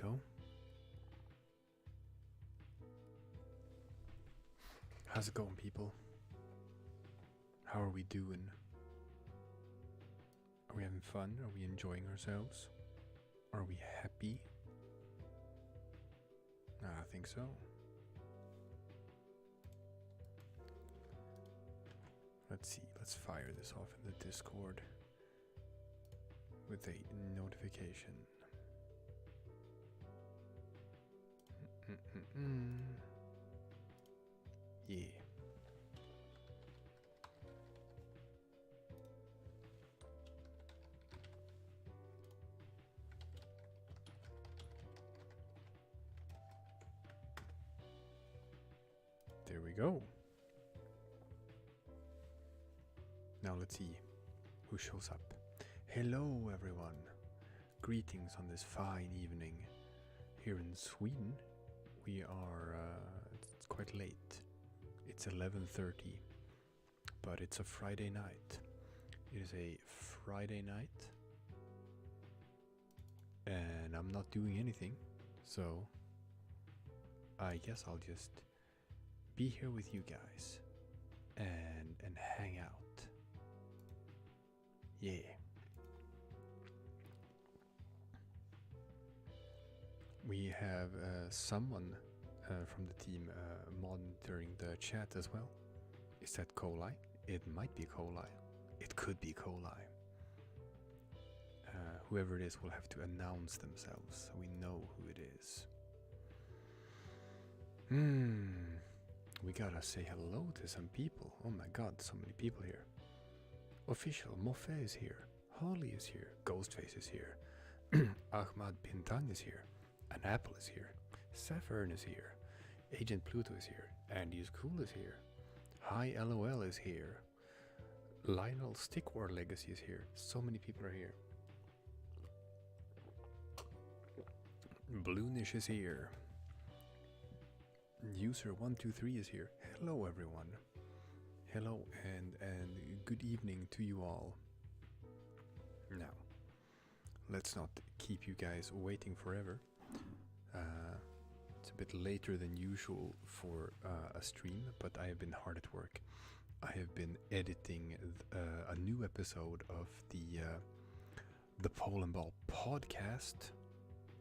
go. How's it going, people? How are we doing? Are we having fun? Are we enjoying ourselves? Are we happy? I think so. Let's see, let's fire this off in the Discord with a notification. Yeah. There we go. Now let's see who shows up. Hello everyone. Greetings on this fine evening. Here in Sweden we are, it's quite late. It's 11:30, but it's a Friday night. It is a Friday night and I'm not doing anything, so I guess I'll just be here with you guys and hang out. Yeah. We have someone from the team monitoring the chat as well. Is that Coli? It might be Coli. It could be Coli. Whoever it is will have to announce themselves so we know who it is. We gotta say hello to some people. Oh my god, so many people here. Official Moffat is here. Holly is here. Ghostface is here. Ahmad Bintang is here. Anapple is here. Saffern is here. Agent Pluto is here. Andy is Cool is here. Hi LOL is here. Lionel Stickwar Legacy is here. So many people are here. Bloonish is here. User 123 is here. Hello everyone. Hello and good evening to you all. Now, let's not keep you guys waiting forever. It's a bit later than usual for a stream, but I have been hard at work. I have been editing a new episode of the Polandball podcast.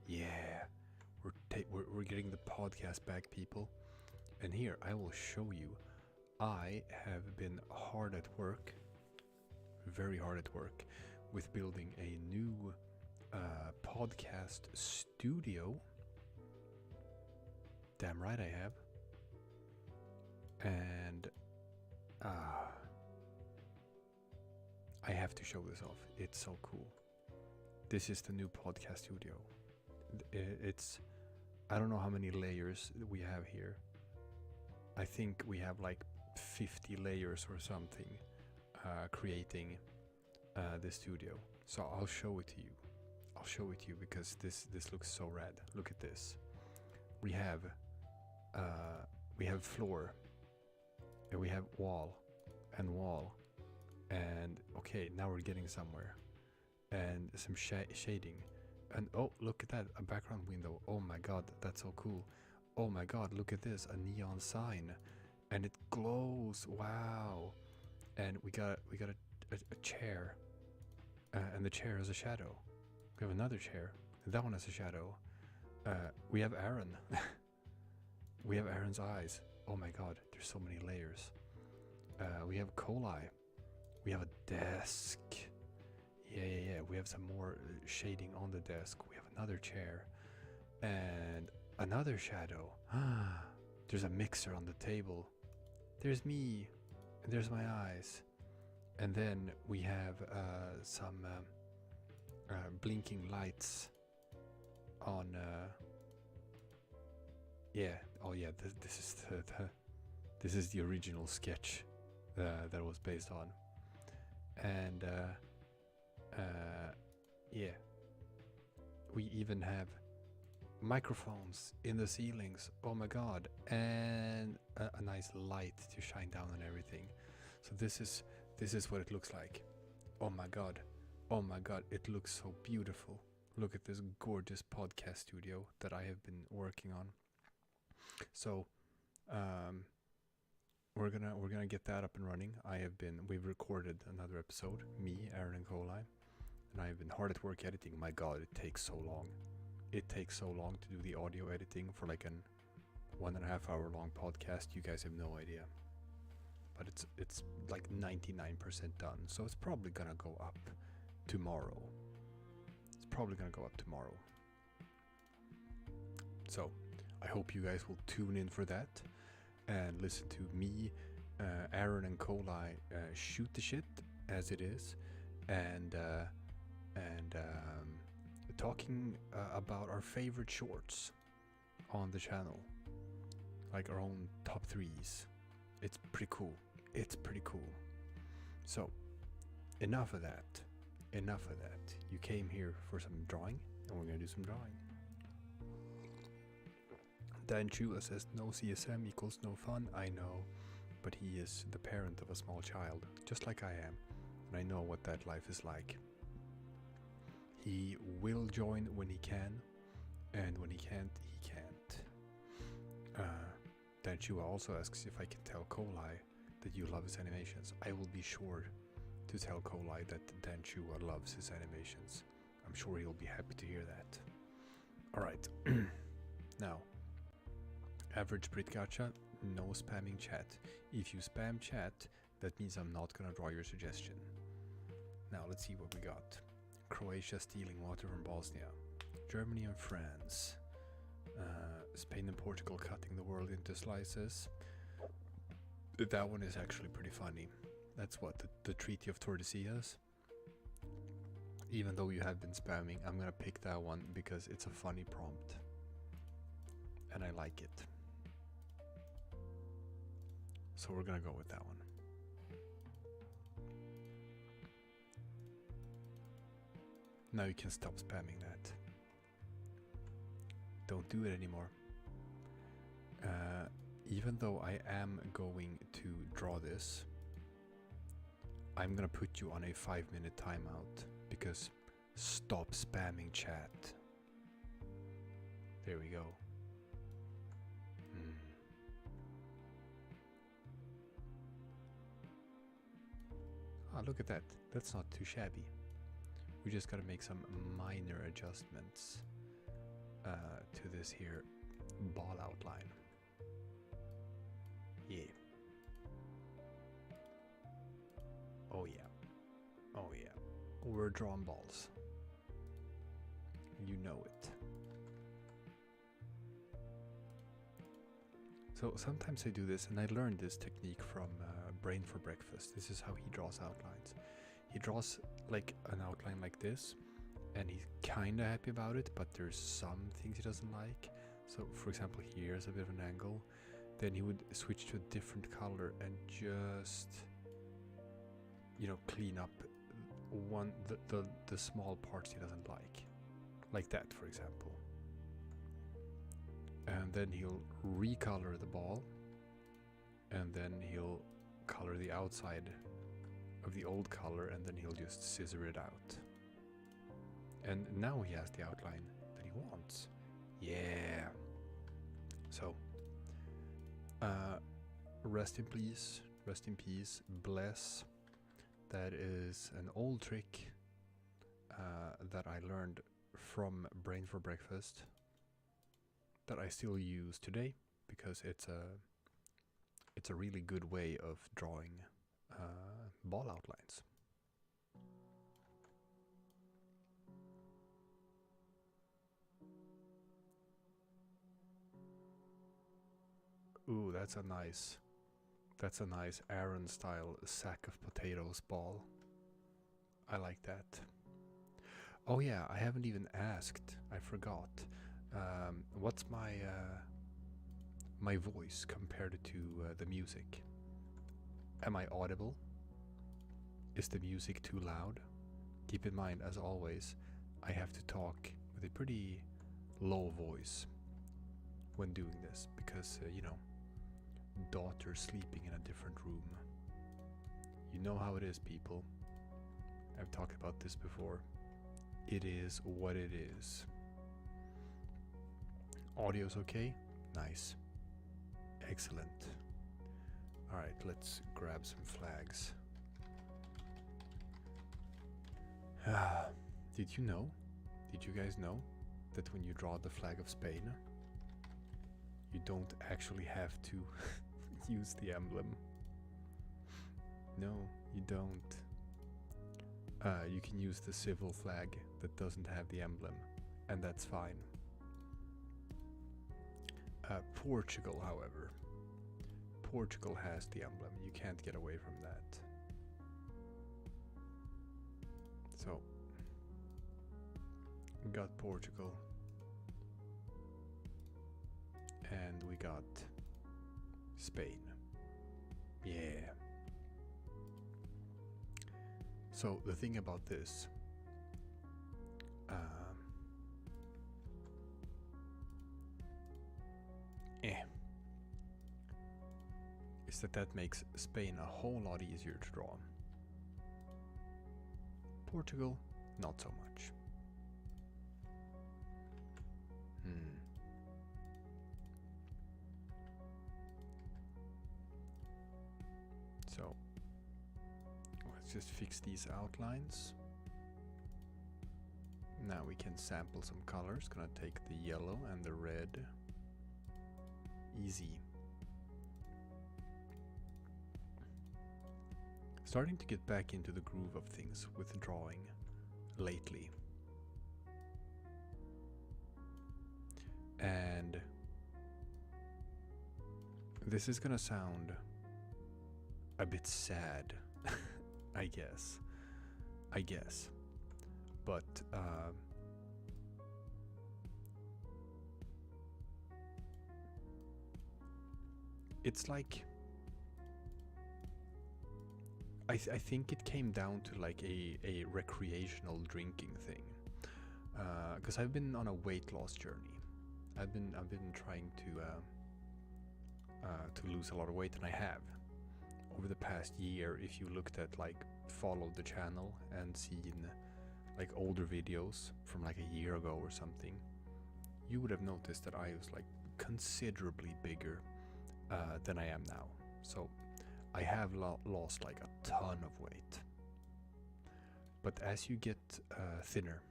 Yeah, we're getting the podcast back, people. And here I will show you. I have been hard at work, very hard at work, with building a new podcast studio. Damn right I have. And I have to show this off. It's so cool. This is the new podcast studio. It's, I don't know how many layers we have here. I think we have like 50 layers or something creating this studio. So I'll show it to you. I'll show it to you because this looks so rad. Look at this. We have floor, and we have wall, and okay, now we're getting somewhere, and some shading, and oh, look at that, a background window. Oh my god, that's so cool. Oh my god, look at this, a neon sign, and it glows. Wow. And we got a chair, and the chair has a shadow. We have another chair, and that one has a shadow. We have Aaron. We have Aaron's eyes. Oh my god, there's so many layers. We have Coli. We have a desk. Yeah. We have some more shading on the desk. We have another chair and another shadow. There's a mixer on the table. There's me, and there's my eyes. And then we have some blinking lights on. Yeah. Oh yeah. This is the original sketch that it was based on. And yeah. We even have microphones in the ceilings. Oh my god. And a nice light to shine down on everything. So this is what it looks like. Oh my god. Oh my god, it looks so beautiful. Look at this gorgeous podcast studio that I have been working on. So, we're gonna get that up and running. We've recorded another episode, me, Aaron, and Kolai, and I've been hard at work editing. My God, it takes so long. It takes so long to do the audio editing for like an 1.5 hour long podcast. You guys have no idea. But it's like 99% done, so it's probably gonna go up tomorrow. So I hope you guys will tune in for that and listen to me, Aaron, and Kolai shoot the shit as it is, and talking about our favorite shorts on the channel, like our own top 3s. It's pretty cool. So, enough of that. You came here for some drawing, and we're gonna do some drawing. Dan Chula says no CSM equals no fun. I know, but he is the parent of a small child, just like I am, and I know what that life is like. He will join when he can, and when he can't, he can't. Dan Chua also asks if I can tell Kolai that you love his animations. I will be sure to tell Kolai that Dan Chua loves his animations. I'm sure he'll be happy to hear that. Alright, now, average Brit Gacha, no spamming chat. If you spam chat, that means I'm not gonna draw your suggestion. Now let's see what we got. Croatia stealing water from Bosnia. Germany and France. Spain and Portugal cutting the world into slices. That one is actually pretty funny. That's what, the Treaty of Tordesillas. Even though you have been spamming, I'm gonna pick that one because it's a funny prompt. And I like it. So we're gonna go with that one. Now you can stop spamming that. Don't do it anymore. Even though I am going to draw this, I'm gonna put you on a 5-minute timeout because stop spamming chat. There we go. Ah, look at that. That's not too shabby. We just gotta make some minor adjustments to this here ball outline. Yeah. Oh yeah. Oh yeah. We're drawing balls. You know it. So sometimes I do this, and I learned this technique from Brain for Breakfast. This is how he draws outlines. He draws like an outline like this, and he's kind of happy about it, but there's some things he doesn't like. So for example, here's a bit of an angle. Then he would switch to a different color and just, you know, clean up the small parts he doesn't like that, for example. And then he'll recolor the ball, and then he'll color the outside of the old color, and then he'll just scissor it out. And now he has the outline that he wants. Yeah. So, rest in peace, bless. That is an old trick that I learned from Brain for Breakfast that I still use today because it's a really good way of drawing ball outlines. Ooh, that's a nice Aaron style sack of potatoes ball. I like that. Oh yeah, I haven't even asked. I forgot. What's my voice compared to the music? Am I audible? Is the music too loud? Keep in mind, as always, I have to talk with a pretty low voice when doing this because, you know, daughter sleeping in a different room. You know how it is, people. I've talked about this before. it is what it is. Audio's okay? Nice. Excellent. Alright, let's grab some flags. Did you know? Did you guys know that when you draw the flag of Spain, you don't actually have to use the emblem? No, you don't. You can use the civil flag that doesn't have the emblem, and that's fine. Portugal, however. Portugal has the emblem. You can't get away from that. So, we got Portugal. And we got Spain. Yeah. So, the thing about this... is that makes Spain a whole lot easier to draw. Portugal, not so much. So, let's just fix these outlines. Now we can sample some colors. Gonna take the yellow and the red. Easy. Starting to get back into the groove of things with drawing lately. And this is gonna sound a bit sad, I guess. But it's like I think it came down to like a recreational drinking thing, because I've been on a weight loss journey. I've been trying to lose a lot of weight, and I have over the past year. If you looked at like followed the channel and seen like older videos from like a year ago or something, you would have noticed that I was like considerably bigger than I am now. So I have lost like a ton of weight. But as you get thinner,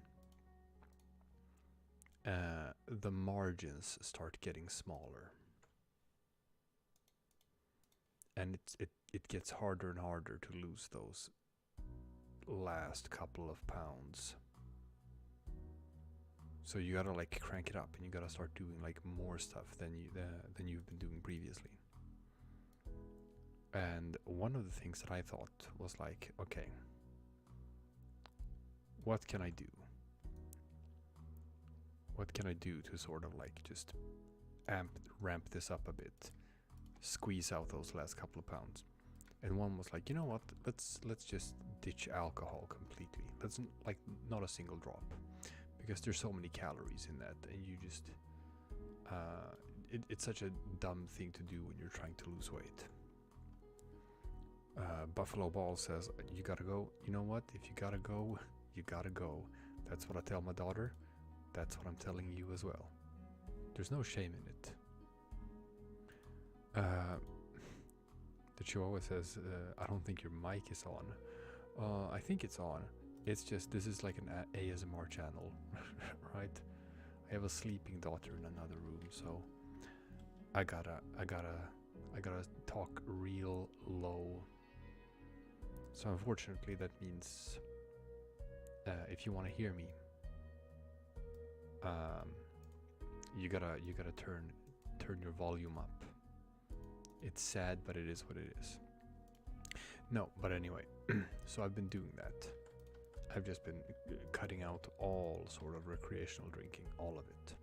the margins start getting smaller, and it gets harder and harder to lose those last couple of pounds. So you gotta like crank it up, and you gotta start doing like more stuff than you've been doing previously. And one of the things that I thought was like, okay, what can I do? What can I do to sort of like just ramp this up a bit, squeeze out those last couple of pounds? And one was like, you know what? Let's just ditch alcohol completely. Let's like not a single drop, because there's so many calories in that, and you just it's such a dumb thing to do when you're trying to lose weight. Buffalo Ball says, you gotta go. You know what? If you gotta go, you gotta go. That's what I tell my daughter. That's what I'm telling you as well. There's no shame in it. The Chihuahua says, I don't think your mic is on. I think it's on. It's just, this is like an ASMR channel, right? I have a sleeping daughter in another room, so I gotta talk real low. So unfortunately, that means if you want to hear me, you gotta turn your volume up. It's sad, but it is what it is. No, but anyway, so I've been doing that. I've just been cutting out all sort of recreational drinking, all of it.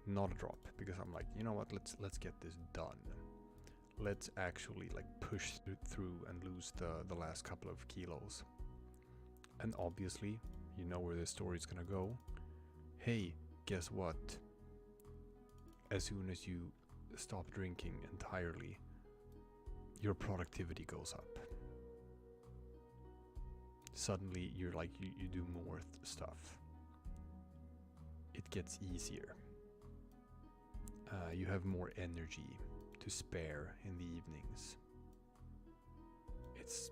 Not a drop, because I'm like, you know what? Let's get this done. Let's actually like push through and lose the last couple of kilos. And obviously, you know where this story's gonna go. Hey, guess what? As soon as you stop drinking entirely, your productivity goes up. Suddenly you're like, you do more stuff. it gets easier. You have more energy to spare in the evenings. It's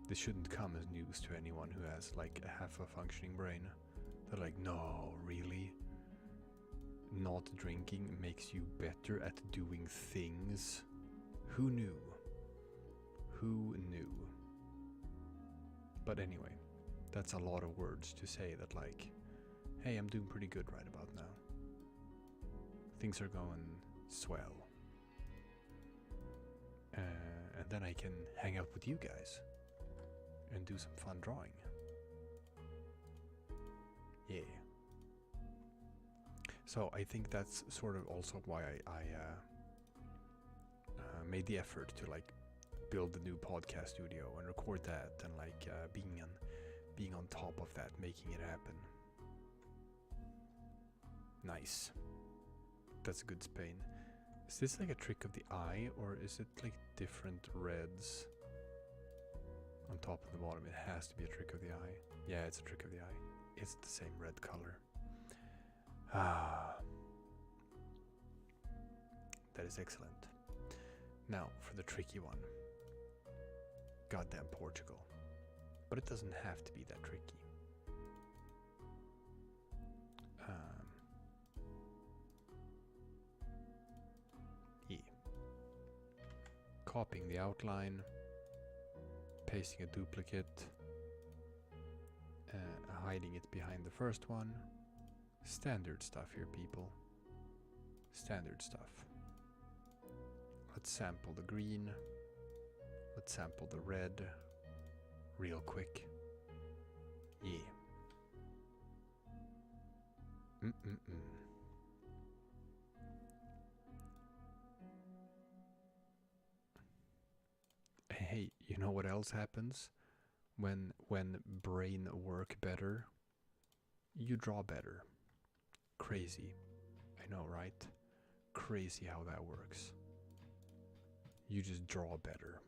this shouldn't come as news to anyone who has like a half a functioning brain. They're like, no, really? Not drinking makes you better at doing things? Who knew? Who knew? But anyway, that's a lot of words to say that like, hey, I'm doing pretty good right about now. Things are going swell. And then I can hang out with you guys and do some fun drawing. Yeah. So I think that's sort of also why I made the effort to like build a new podcast studio and record that, and like being on top of that, making it happen. Nice. That's a good Spain. Is this like a trick of the eye, or is it like different reds on top and the bottom? It has to be a trick of the eye. Yeah, it's a trick of the eye. It's the same red color. Ah. That is excellent. Now for the tricky one. Goddamn Portugal. But it doesn't have to be that tricky. Yeah. Copying the outline, pasting a duplicate, hiding it behind the first one. Standard stuff here, people. Standard stuff. Let's sample the green. Let's sample the red real quick. Yeah. Hey, you know what else happens when brain work better? You draw better. Crazy. I know, right? Crazy how that works. You just draw better.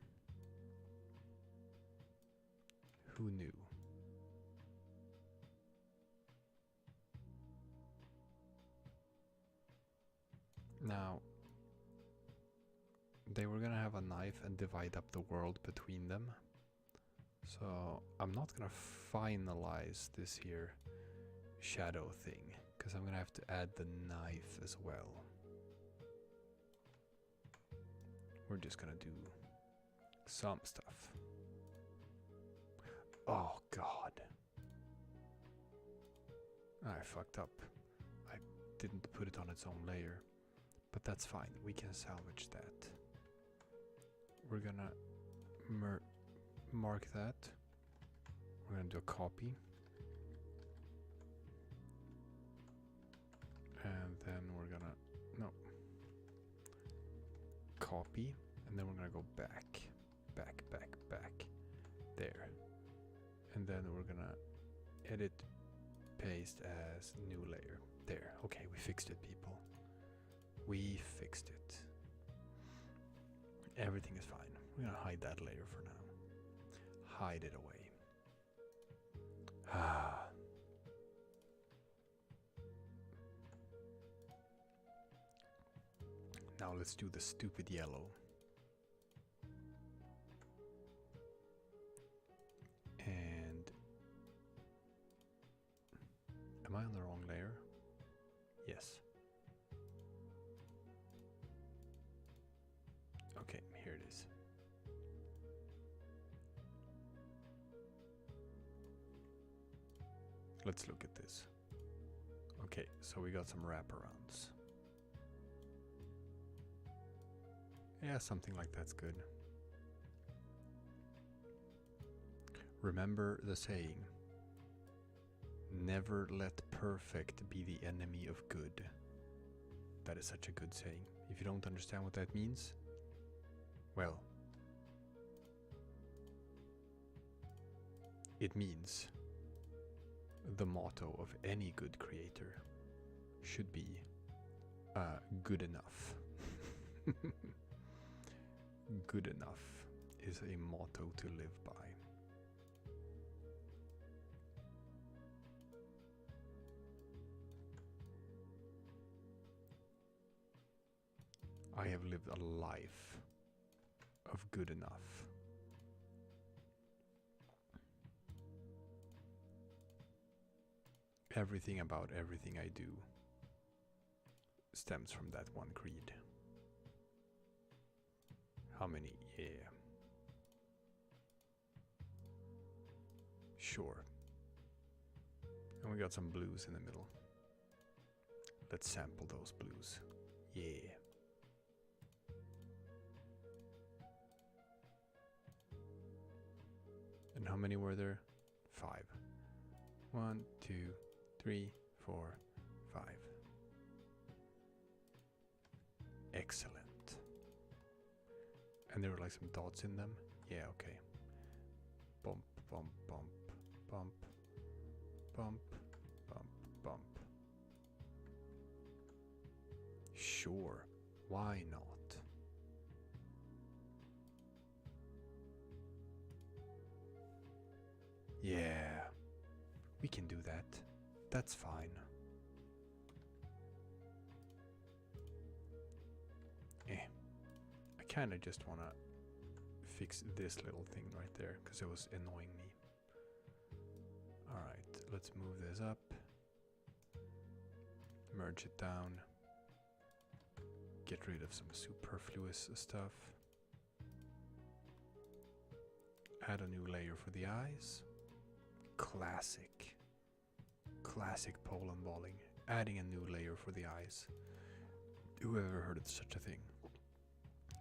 Who knew? Now, they were gonna have a knife and divide up the world between them. So I'm not gonna finalize this here shadow thing, because I'm gonna have to add the knife as well. We're just gonna do some stuff. Oh god. I fucked up. I didn't put it on its own layer. But that's fine. We can salvage that. We're gonna mark that. We're gonna do a copy. And then we're gonna, no. Copy. And then we're gonna go back. Back. There. And then we're gonna edit, paste as new layer. There. Okay, we fixed it, people. We fixed it. Everything is fine. We're gonna hide that layer for now. Hide it away. Ah. Now let's do the stupid yellow. And am I on the wrong layer? Yes. Okay, here it is. Let's look at this. Okay, so we got some wraparounds. Yeah, something like that's good. Remember the saying, never let perfect be the enemy of good. That is such a good saying. If you don't understand what that means, well, it means the motto of any good creator should be good enough. Good enough is a motto to live by. I have lived a life of good enough. Everything about everything I do stems from that one creed. How many? Yeah. Sure. And we got some blues in the middle. Let's sample those blues. Yeah. And how many were there? 5. 1, 2, 3, 4, 5. Excellent. And there were like some dots in them? Yeah, okay. Bump, bump, bump, bump, bump, bump, bump. Sure, why not? Yeah, we can do that. That's fine. I kind of just want to fix this little thing right there because it was annoying me. Alright, let's move this up. Merge it down. Get rid of some superfluous stuff. Add a new layer for the eyes. Classic. Classic Polandballing. Adding a new layer for the eyes. Who ever heard of such a thing?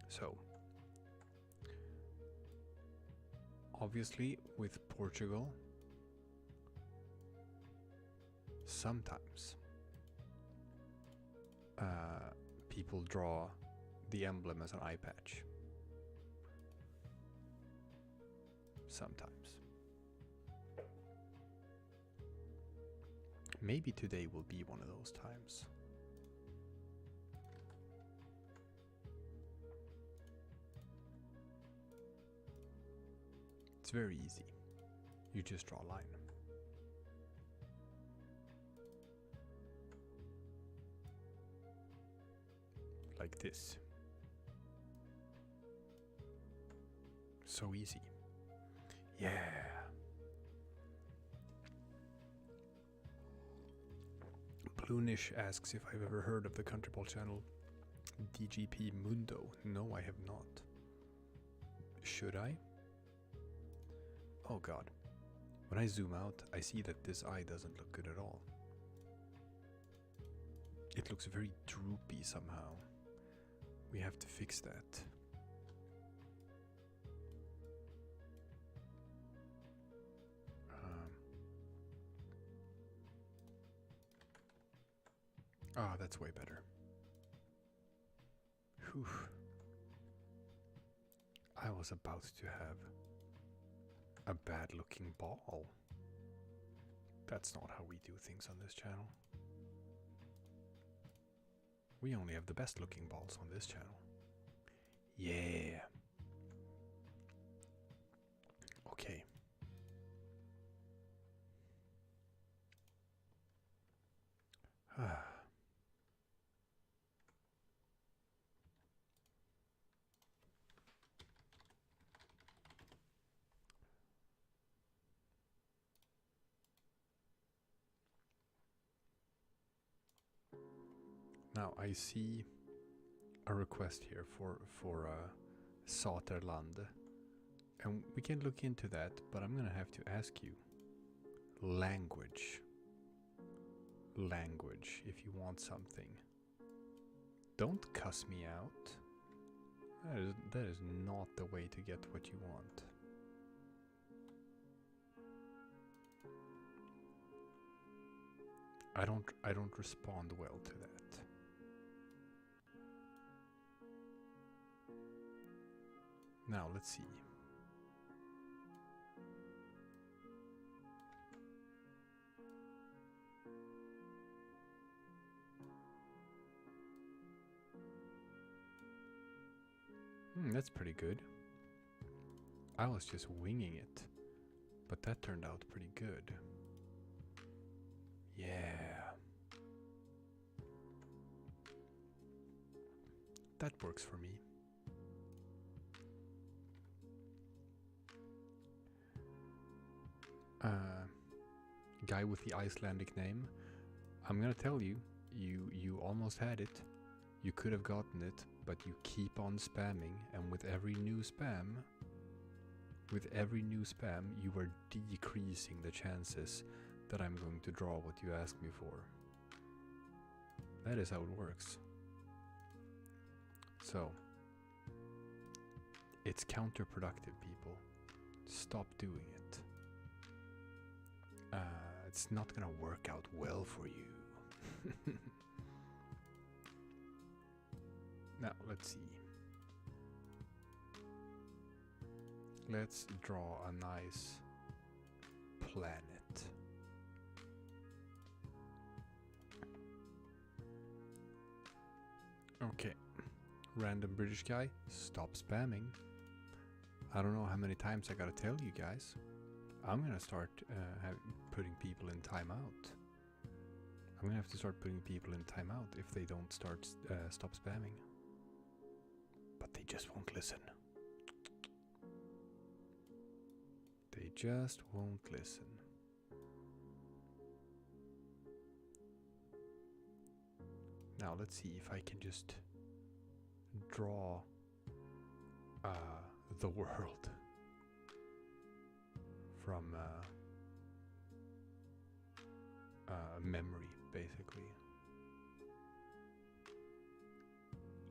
So, obviously with Portugal, sometimes people draw the emblem as an eye patch. Sometimes. Maybe today will be one of those times. It's very easy. You just draw a line. Like this. So easy. Yeah. Bloonish asks if I've ever heard of the Countryball channel DGP Mundo. No, I have not. Should I? Oh god. When I zoom out, I see that this eye doesn't look good at all. It looks very droopy somehow. We have to fix that. Ah, that's way better. Whew. I was about to have a bad looking ball. That's not how we do things on this channel. We only have the best looking balls on this channel. Yeah. Okay. Now I see a request here for Saterland, and we can look into that, but I'm gonna have to ask you language, if you want something. Don't cuss me out. That is not the way to get what you want. I don't respond well to that. Now, let's see. That's pretty good. I was just winging it, but that turned out pretty good. Yeah. that works for me. Guy with the Icelandic name. I'm gonna tell you, you almost had it. You could have gotten it, but you keep on spamming, and with every new spam, you are decreasing the chances that I'm going to draw what you asked me for. That is how it works. So, it's counterproductive, people. Stop doing it. It's not gonna work out well for you. Now, let's see. Let's draw a nice planet. Okay. Random British guy, stop spamming. I don't know how many times I gotta tell you guys. I'm gonna start putting people in timeout. I'm gonna have to start putting people in timeout if they don't stop spamming. But they just won't listen. They just won't listen. Now let's see if I can just draw the world from memory, basically.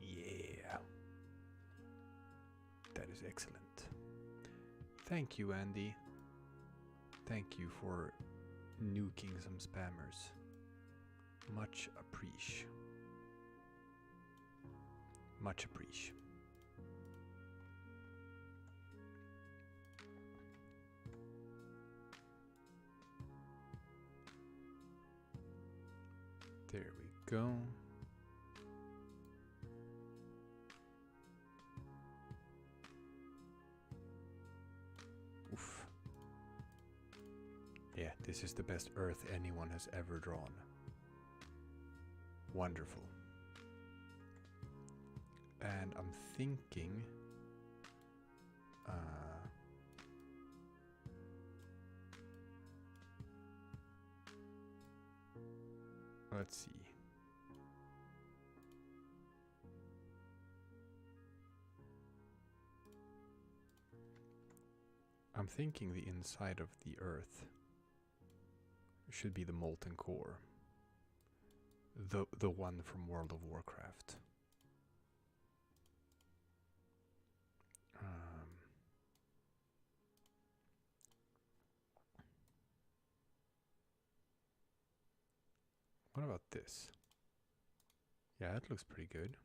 Yeah. That is excellent. Thank you, Andy. Thank you for nuking some spammers. Much appreciate. Much appreciate. There we go. Oof. Yeah, this is the best Earth anyone has ever drawn. Wonderful. And I'm thinking let's see. I'm thinking the inside of the Earth should be the molten core. The one from World of Warcraft. What about this? Yeah, that looks pretty good.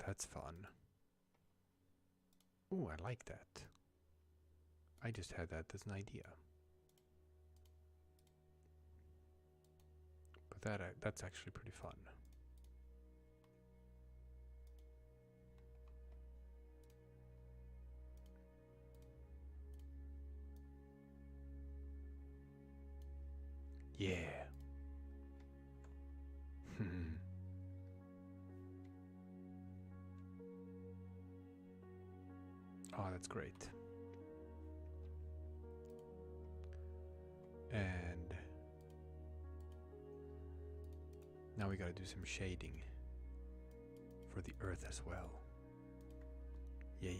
That's fun. Ooh, I like that. I just had that as an idea. But that's actually pretty fun. Yeah. Oh, that's great. And now we gotta do some shading for the Earth as well. Yeah.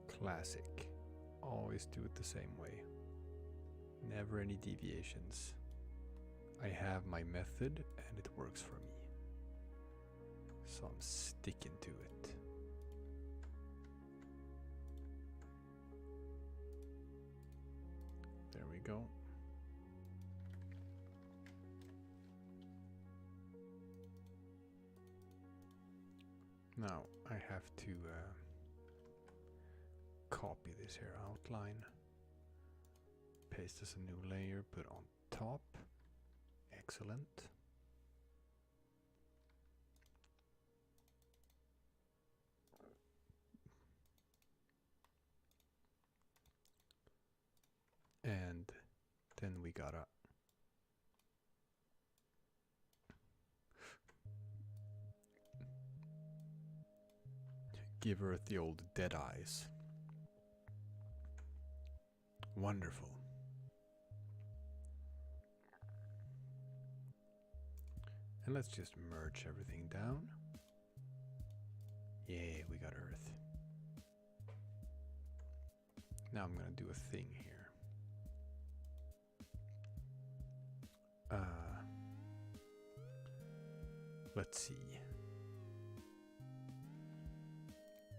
Classic. Always do it the same way. Never any deviations. I have my method and it works for me. So I'm sticking to it. There we go. Now I have to copy this here outline, paste as a new layer, put on top. Excellent. And then we gotta give Earth the old dead eyes. Wonderful. And let's just merge everything down. Yay, we got Earth. Now I'm gonna do a thing here. Let's see.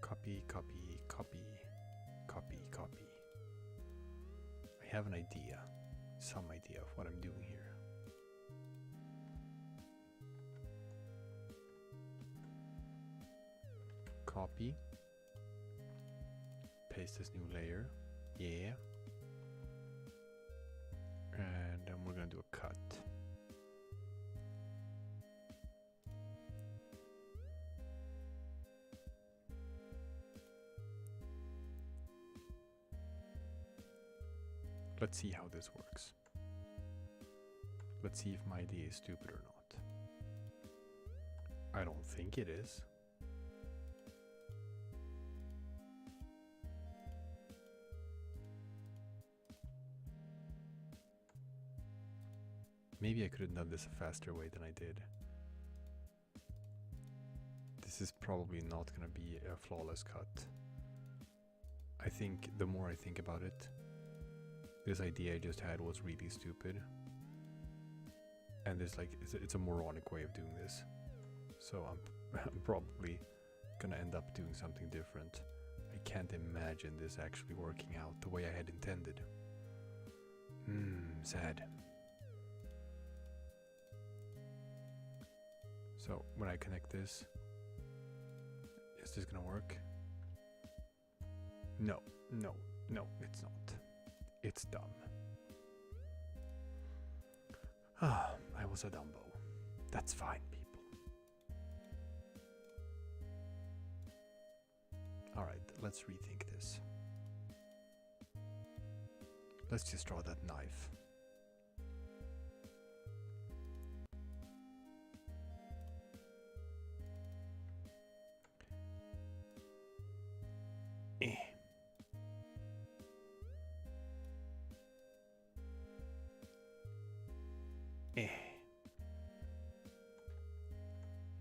Copy, copy, copy, copy, copy. I have an idea, some idea of what I'm doing here. Copy. Paste this new layer. Yeah. And then we're gonna do a cut. Let's see how this works. Let's see if my idea is stupid or not. I don't think it is. Maybe I could have done this a faster way than I did. This is probably not gonna be a flawless cut. I think the more I think about it, this idea I just had was really stupid. And there's like, it's a moronic way of doing this. So I'm probably gonna end up doing something different. I can't imagine this actually working out the way I had intended. Sad. So when I connect this, is this gonna work? No, no, no, it's not. It's dumb. Ah, I was a dumbo. That's fine, people. Alright, let's rethink this. Let's just draw that knife.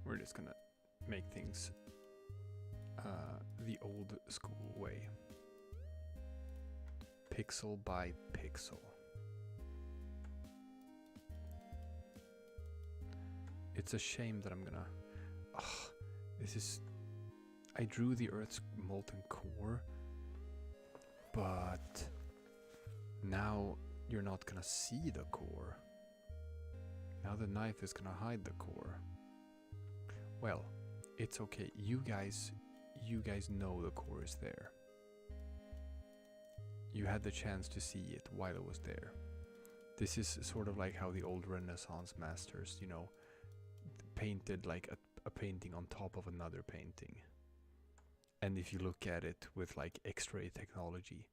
We're just gonna make things the old school way. Pixel by pixel. It's a shame that I'm gonna... this is... I drew the Earth's molten core, but now you're not gonna see the core. Now the knife is gonna hide the core. Well, it's okay. You guys know the core is there. You had the chance to see it while it was there. This is sort of like how the old Renaissance masters, you know, painted like a painting on top of another painting. And if you look at it with like X-ray technology,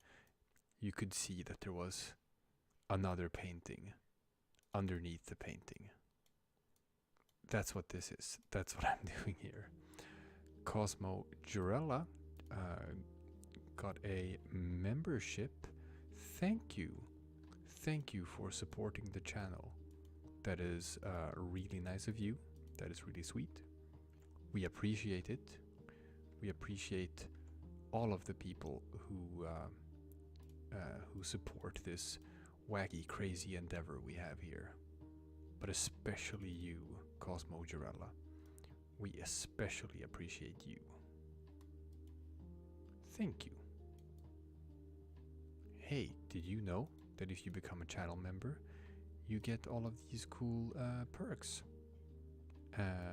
you could see that there was another painting underneath the painting. That's what this is. That's what I'm doing here. Cosmo Jurella got a membership. Thank you. Thank you for supporting the channel. That is really nice of you. That is really sweet. We appreciate it. We appreciate all of the people who support this wacky, crazy endeavor we have here. But especially you, Cosmo Jurella. We especially appreciate you. Thank you. Hey, did you know that if you become a channel member, you get all of these cool perks?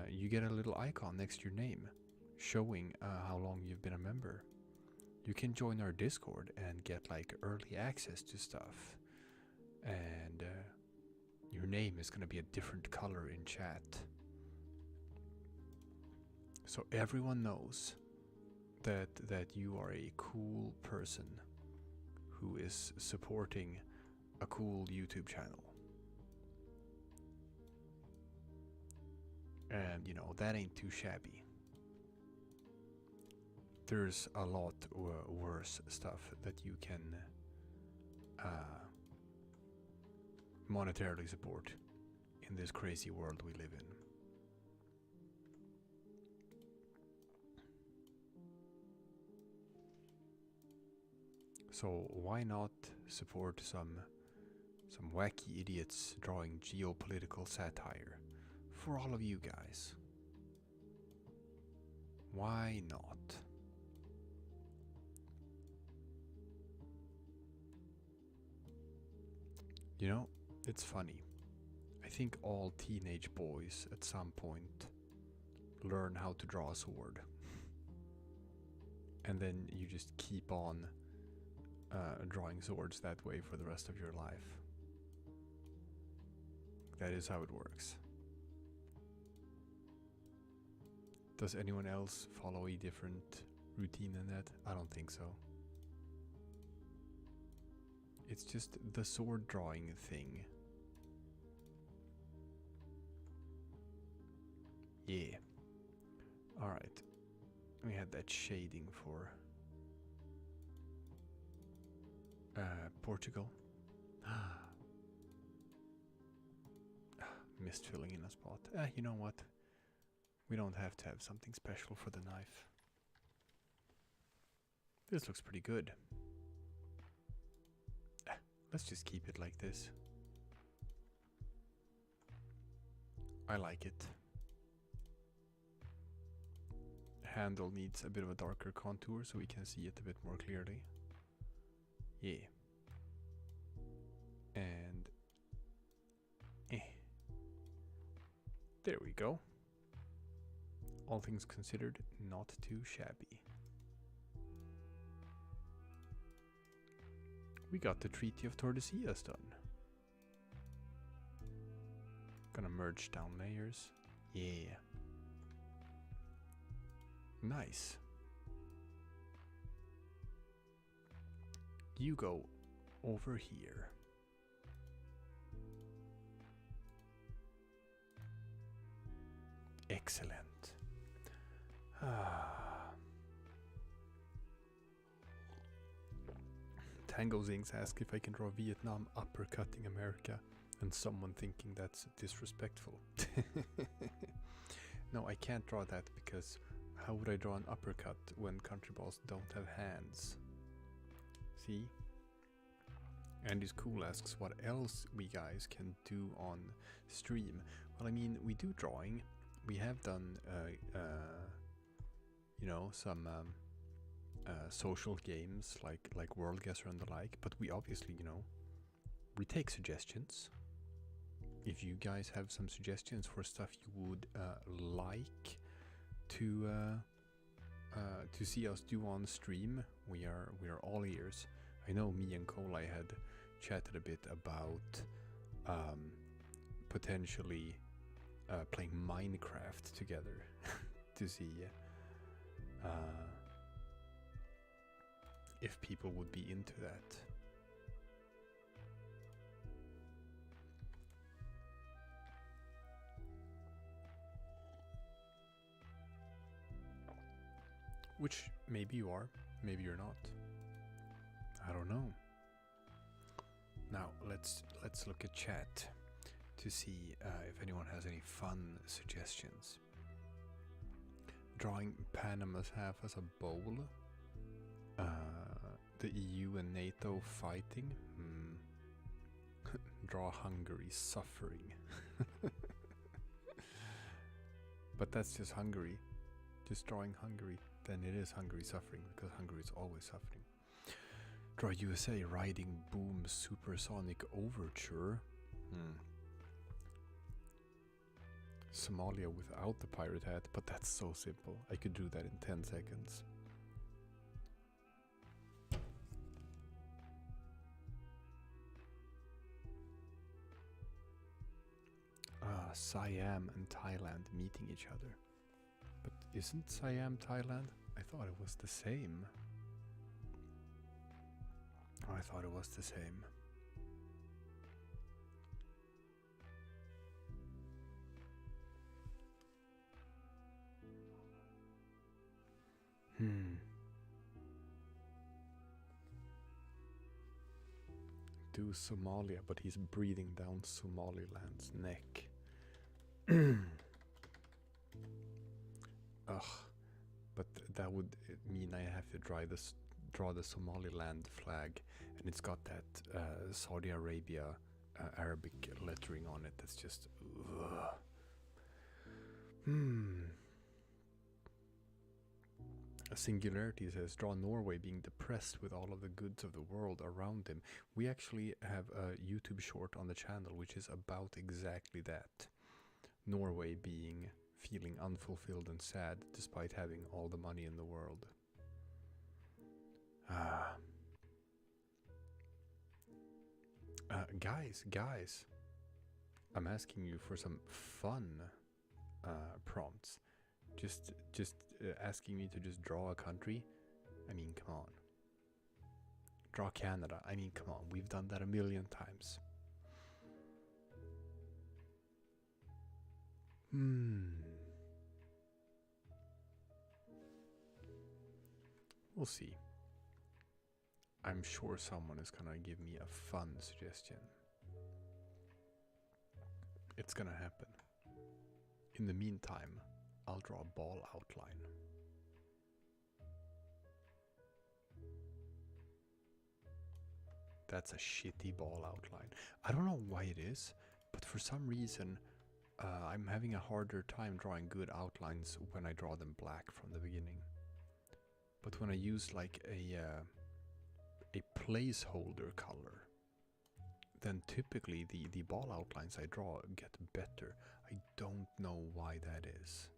You get a little icon next to your name, showing how long you've been a member. you can join our Discord and get like early access to stuff. And your name is gonna be a different color in chat. So everyone knows that you are a cool person who is supporting a cool YouTube channel. And you know, that ain't too shabby. There's a lot worse stuff that you can monetarily support in this crazy world we live in. So why not support some wacky idiots drawing geopolitical satire for all of you guys? Why not? You know, it's funny. I think all teenage boys at some point learn how to draw a sword. And then you just keep on drawing swords that way for the rest of your life. That is how it works. Does anyone else follow a different routine than that? I don't think so. It's just the sword drawing thing. Yeah. Alright. We had that shading for Portugal. Missed filling in a spot. You know what? We don't have to have something special for the knife. This looks pretty good. Let's just keep it like this. I like it. Handle needs a bit of a darker contour so we can see it a bit more clearly. Yeah. And there we go. All things considered, not too shabby. We got the Treaty of Tordesillas done. Gonna merge down layers. Yeah. Nice. You go over here. Excellent. Tango Zings asks if I can draw Vietnam uppercutting America, and someone thinking that's disrespectful. No, I can't draw that because how would I draw an uppercut when countryballs don't have hands? See? Andy's Cool asks what else we guys can do on stream. Well, I mean, we do drawing. We have done, you know, some social games like World Guesser and the like, but we obviously, you know, we take suggestions. If you guys have some suggestions for stuff you would like to see us do on stream, we are all ears. I know me and Kolai had chatted a bit about potentially playing Minecraft together to see if people would be into that. Which maybe you are, maybe you're not. I don't know. Now let's look at chat to see if anyone has any fun suggestions. Drawing Panama's half as a bowl. The EU and NATO fighting. Draw Hungary suffering. But that's just Hungary. Just drawing Hungary. Then it is Hungary suffering, because Hungary is always suffering. Draw USA riding boom supersonic overture. Somalia without the pirate hat, but that's so simple. I could do that in 10 seconds. Siam and Thailand meeting each other. But isn't Siam Thailand? I thought it was the same. I thought it was the same. Do Somalia, but he's breathing down Somaliland's neck. Ugh. But that would mean I have to draw the Somaliland flag, and it's got that Saudi Arabia Arabic lettering on it. That's just A singularity says, draw Norway being depressed with all of the goods of the world around him. We actually have a YouTube short on the channel which is about exactly that. Norway feeling unfulfilled and sad despite having all the money in the world. Guys, I'm asking you for some fun prompts. Just asking me to just draw a country. I mean, come on. Draw Canada. I mean, come on. We've done that a million times. We'll see. I'm sure someone is gonna give me a fun suggestion. It's gonna happen. In the meantime, I'll draw a ball outline. That's a shitty ball outline. I don't know why it is, but for some reason I'm having a harder time drawing good outlines when I draw them black from the beginning. But when I use like a placeholder color, then typically the ball outlines I draw get better. I don't know why that is.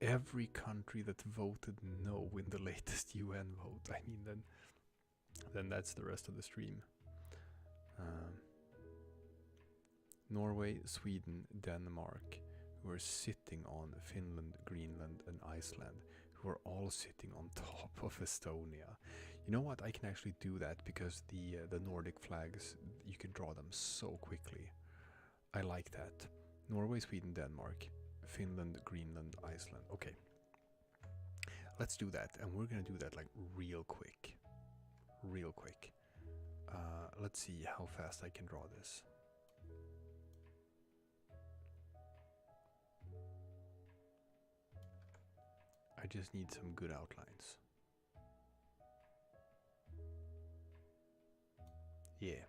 Every country that voted no in the latest UN vote. I mean, then that's the rest of the stream. Norway, Sweden, Denmark, who are sitting on Finland, Greenland, and Iceland, who are all sitting on top of Estonia. You know what? I can actually do that because the Nordic flags, you can draw them so quickly. I like that. Norway, Sweden, Denmark, Finland, Greenland, Iceland. Okay. Let's do that, and we're gonna do that like real quick. Real quick. Let's see how fast I can draw this. I just need some good outlines. Yeah.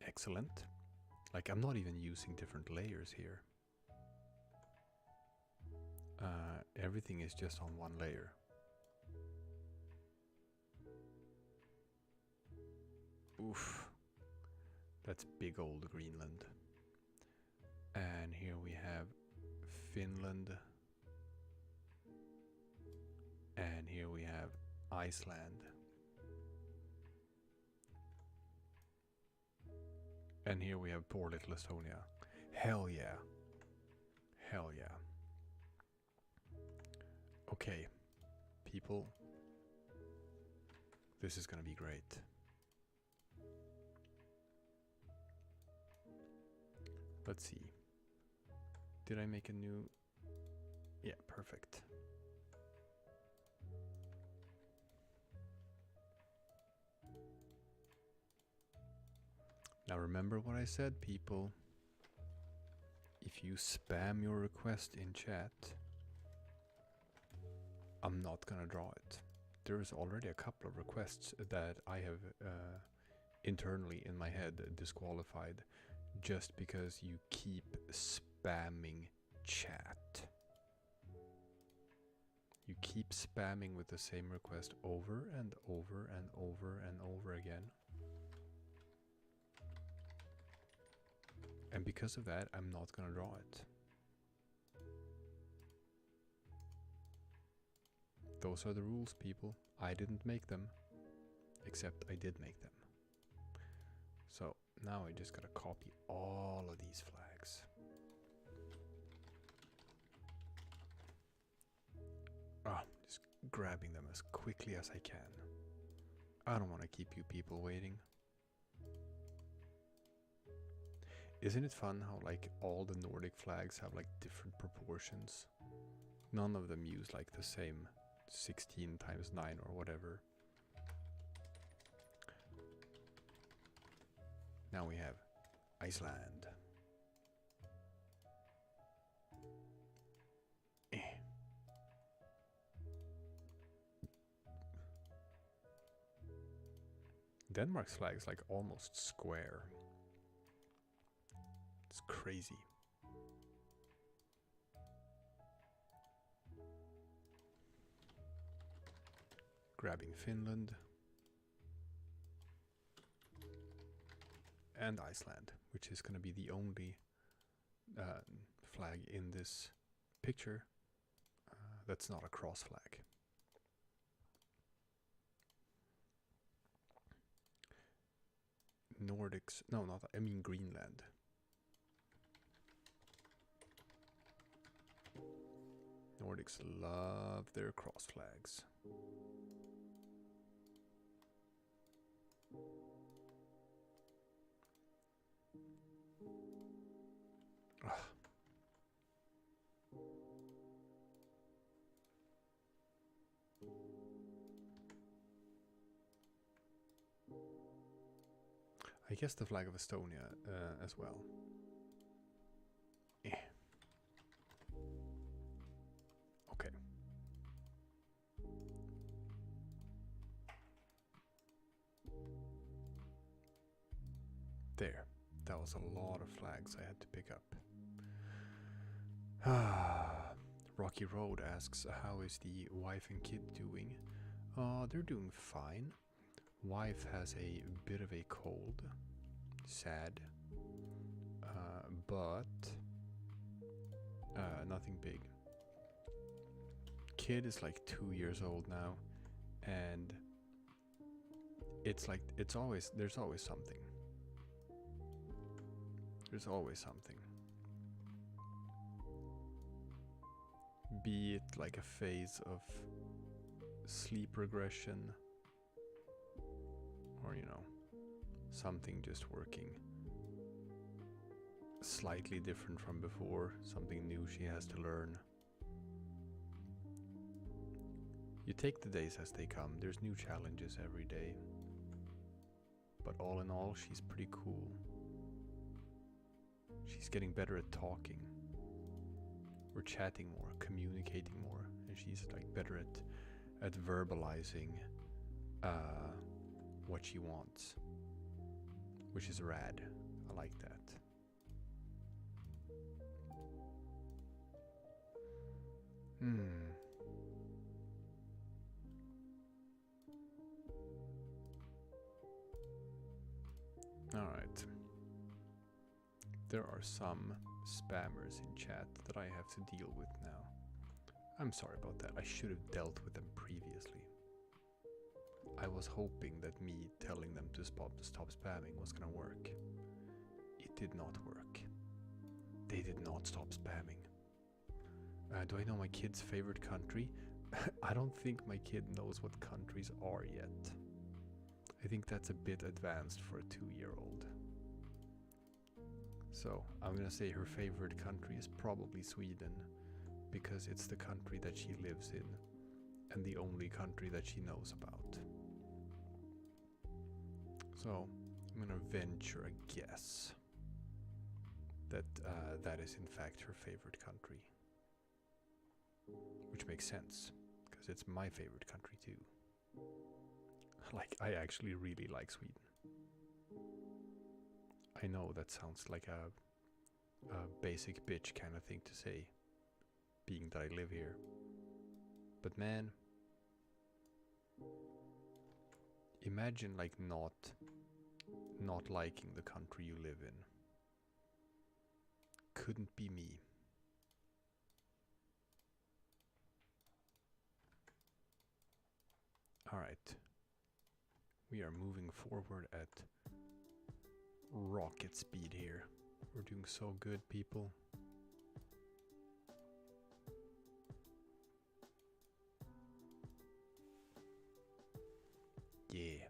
Excellent. Like, I'm not even using different layers here. Everything is just on one layer. Oof. That's big old Greenland. And here we have Finland. And here we have Iceland. And here we have poor little Estonia. Hell yeah. Hell yeah. Okay, people. This is gonna be great. Let's see. Did I make a new? Yeah, perfect. Now remember what I said, people. If you spam your request in chat, I'm not gonna draw it. There's already a couple of requests that I have internally in my head disqualified just because you keep spamming chat. You keep spamming with the same request over and over and over and over again. And because of that, I'm not gonna draw it. Those are the rules, people. I didn't make them. Except I did make them. So now I just gotta copy all of these flags. Just grabbing them as quickly as I can. I don't want to keep you people waiting. Isn't it fun how like all the Nordic flags have like different proportions? None of them use like the same 16 times 9 or whatever. Now we have Iceland. Denmark's flag is like almost square. It's crazy. Grabbing Finland. And Iceland, which is going to be the only flag in this picture that's not a cross flag. Nordics, no, not, I mean Greenland. Nordics love their cross flags. I guess the flag of Estonia as well. Okay. There. That was a lot of flags I had to pick up. Rocky Road asks, how is the wife and kid doing? They're doing fine. Wife has a bit of a cold. Sad. But nothing big. Kid is like 2 years old now, and it's like there's always something. There's always something. Be it like a phase of sleep regression, or you know, something just working slightly different from before, something new she has to learn. You take the days as they come. There's new challenges every day, but all in all, she's pretty cool. She's getting better at talking. We're chatting more, communicating more, and she's like better at verbalizing what she wants, which is rad. I like that. All right. There are some spammers in chat that I have to deal with now. I'm sorry about that. I should have dealt with them previously. I was hoping that me telling them to stop spamming was gonna work. It did not work. They did not stop spamming. Do I know my kid's favorite country? I don't think my kid knows what countries are yet. I think that's a bit advanced for a 2-year-old. So I'm gonna say her favorite country is probably Sweden, because it's the country that she lives in and the only country that she knows about. So I'm gonna venture a guess that that is in fact her favorite country, which makes sense because it's my favorite country too. Like, I actually really like Sweden. I know that sounds like a basic bitch kind of thing to say, being that I live here. But man, imagine like not liking the country you live in. Couldn't be me. Alright. We are moving forward at rocket speed here. We're doing so good, people. Yeah.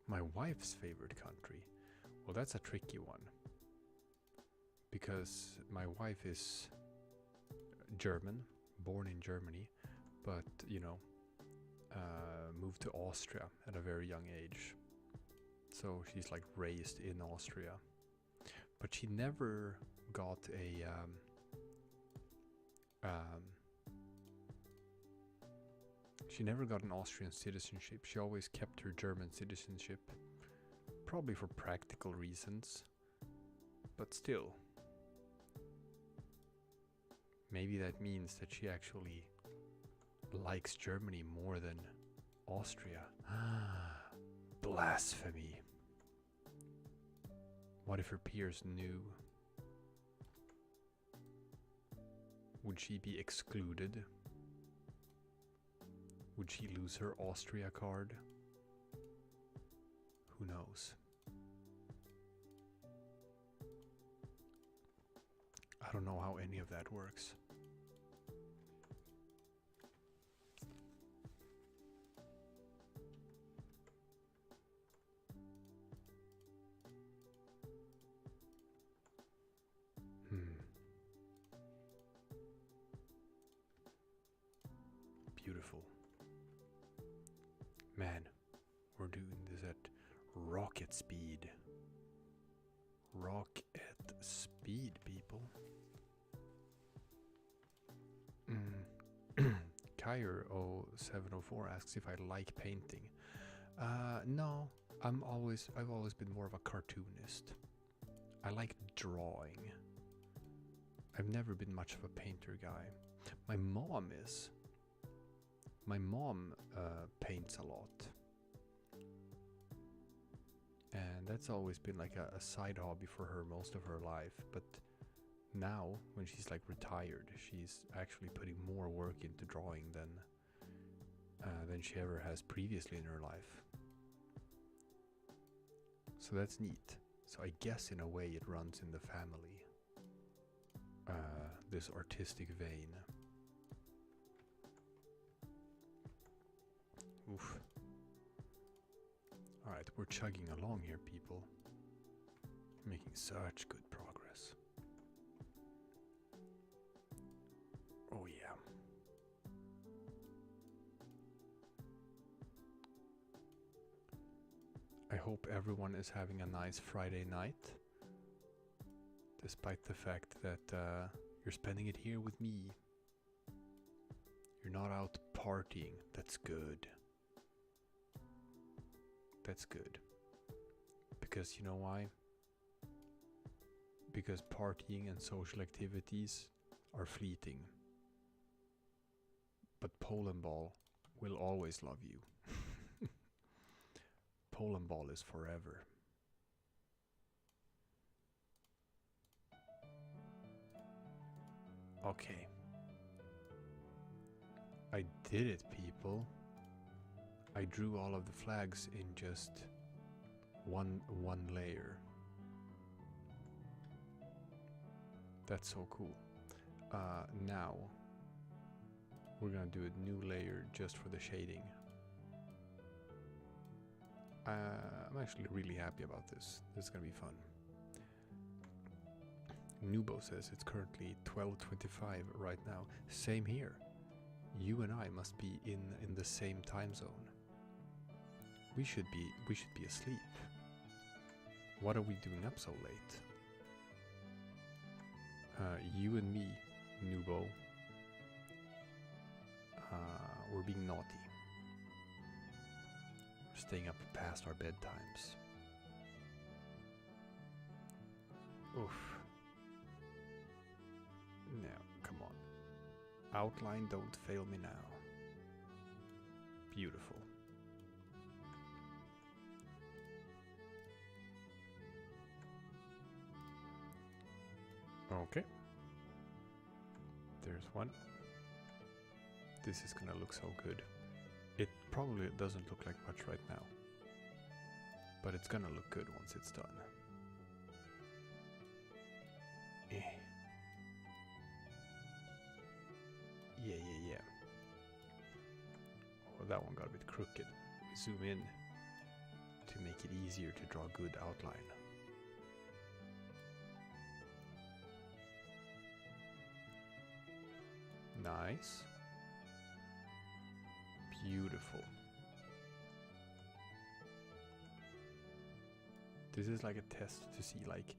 My wife's favorite country. Well, that's a tricky one. Because my wife is German, born in Germany, but, you know, moved to Austria at a very young age. So she's like raised in Austria. But she never got a she never got an Austrian citizenship. She always kept her German citizenship, probably for practical reasons, but still. Maybe that means that she actually likes Germany more than Austria. Blasphemy. What if her peers knew? Would she be excluded? Would she lose her Austria card? Who knows? I don't know how any of that works. Beautiful. Man, we're doing this at rocket speed. Rocket speed, people. Kyr0704 asks if I like painting. No, I've always been more of a cartoonist. I like drawing. I've never been much of a painter guy. My mom is. My mom paints a lot. And that's always been like a side hobby for her most of her life. But now, when she's like retired, she's actually putting more work into drawing than she ever has previously in her life. So that's neat. So I guess in a way it runs in the family. This artistic vein. Oof. Alright, we're chugging along here, people. Making such good progress. Oh yeah. I hope everyone is having a nice Friday night. Despite the fact that you're spending it here with me. You're not out partying. That's good. That's good. Because you know why? Because partying and social activities are fleeting. But Polandball will always love you. Polandball is forever. Okay. I did it, people. I drew all of the flags in just one layer. That's so cool. Now we're gonna do a new layer just for the shading. I'm actually really happy about this. This is gonna be fun. Nubo says it's currently 12:25 right now. Same here. You and I must be in the same time zone. We should be asleep. What are we doing up so late? You and me, Nubo. We're being naughty. We're staying up past our bedtimes. Oof. No, come on. Outline, don't fail me now. Beautiful. Okay. There's one. This is gonna look so good. It probably doesn't look like much right now, but it's gonna look good once it's done. Yeah. Oh, that one got a bit crooked. We zoom in to make it easier to draw good outline. Nice. Beautiful. This is like a test to see like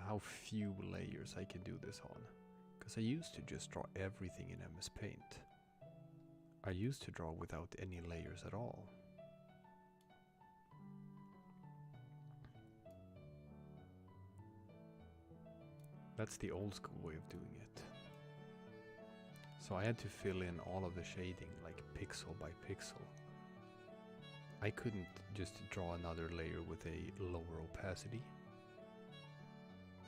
how few layers I can do this on. Because I used to just draw everything in MS Paint. I used to draw without any layers at all. That's the old school way of doing it. So I had to fill in all of the shading like pixel by pixel. I couldn't just draw another layer with a lower opacity.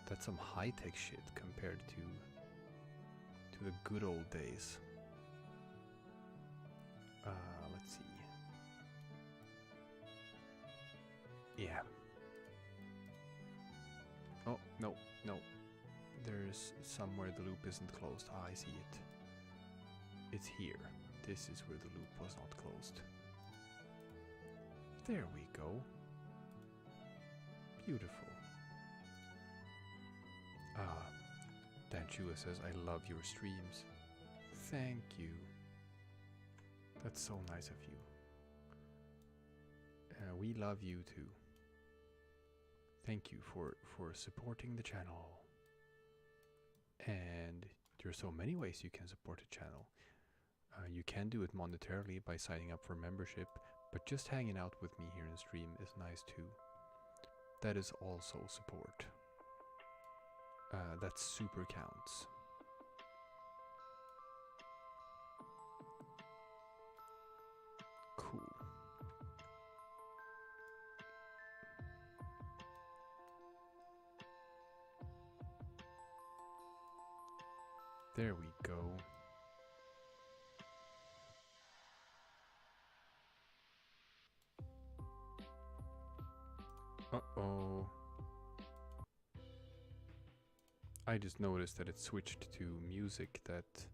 That's some high-tech shit compared to the good old days. Let's see. Yeah. Oh, no. There's somewhere the loop isn't closed. Ah, I see it. It's here. This is where the loop was not closed. There we go. Beautiful. Ah, Dan Chua says, I love your streams. Thank you. That's so nice of you. We love you too. Thank you for supporting the channel. And there are so many ways you can support the channel. You can do it monetarily by signing up for membership, but just hanging out with me here in stream is nice too. That is also support. That super counts. Cool. There we go. Uh-oh. I just noticed that it switched to music that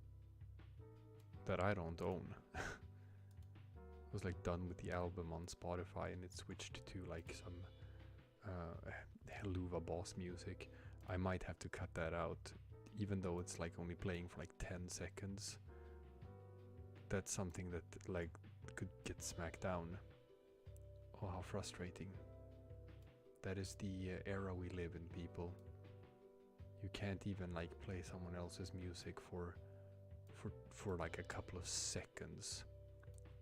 I don't own. It was like done with the album on Spotify and it switched to like some Helluva Boss music. I might have to cut that out, even though it's like only playing for like 10 seconds. That's something that like could get smacked down. Oh, how frustrating. That is the era we live in, people. You can't even like play someone else's music for like a couple of seconds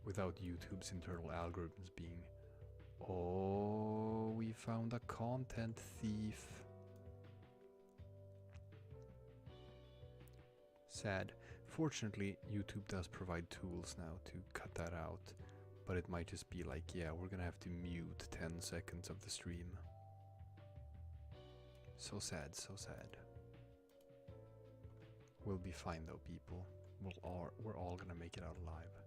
without YouTube's internal algorithms being, oh, we found a content thief. Sad. Fortunately, YouTube does provide tools now to cut that out, but it might just be like, yeah, we're gonna have to mute 10 seconds of the stream. So sad, so sad. We'll be fine though, people. We're all gonna make it out alive.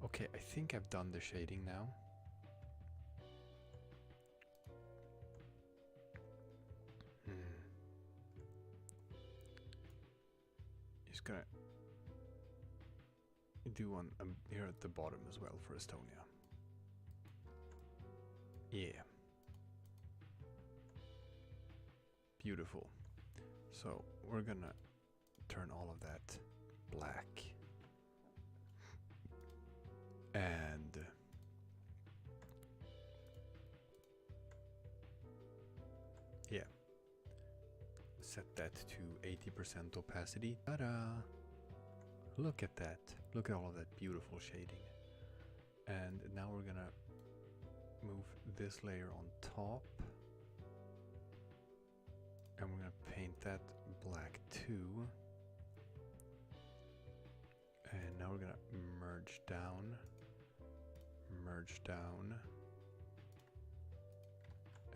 Okay, I think I've done the shading now. Just gonna do one here at the bottom as well for Estonia. Yeah. Beautiful. So we're gonna turn all of that black. And yeah, set that to 80% opacity. Ta-da! Look at that. Look at all of that beautiful shading. And now we're gonna move this layer on top. And we're gonna paint that black too. And now we're gonna merge down,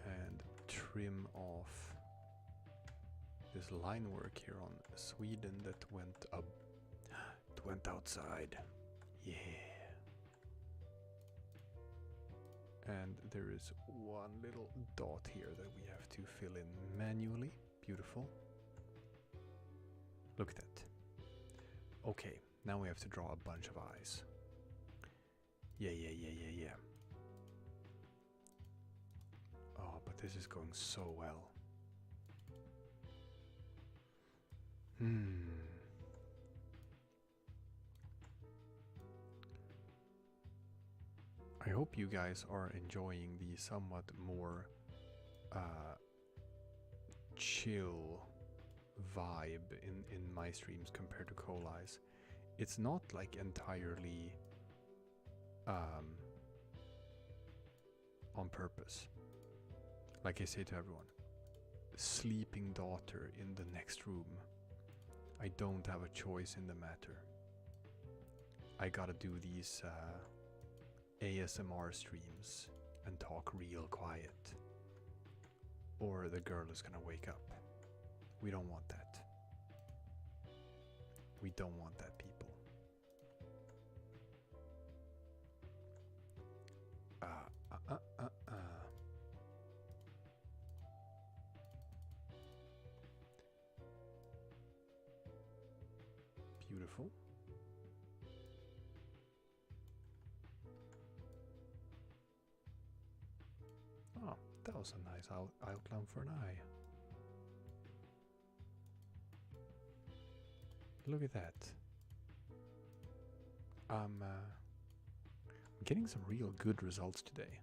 and trim off this line work here on Sweden that went up. It went outside. Yeah. And there is one little dot here that we have to fill in manually. Beautiful. Look at that. Okay, now we have to draw a bunch of eyes. Yeah. Oh, but this is going so well. I hope you guys are enjoying the somewhat more chill vibe in my streams compared to Kolai's. It's not like entirely on purpose. Like I say to everyone, sleeping daughter in the next room. I don't have a choice in the matter. I gotta do these ASMR streams and talk real quiet, or the girl is gonna wake up. We don't want that. We don't want that, people. Beautiful. Oh, that was a nice outline for an eye. Look at that. I'm getting some real good results today.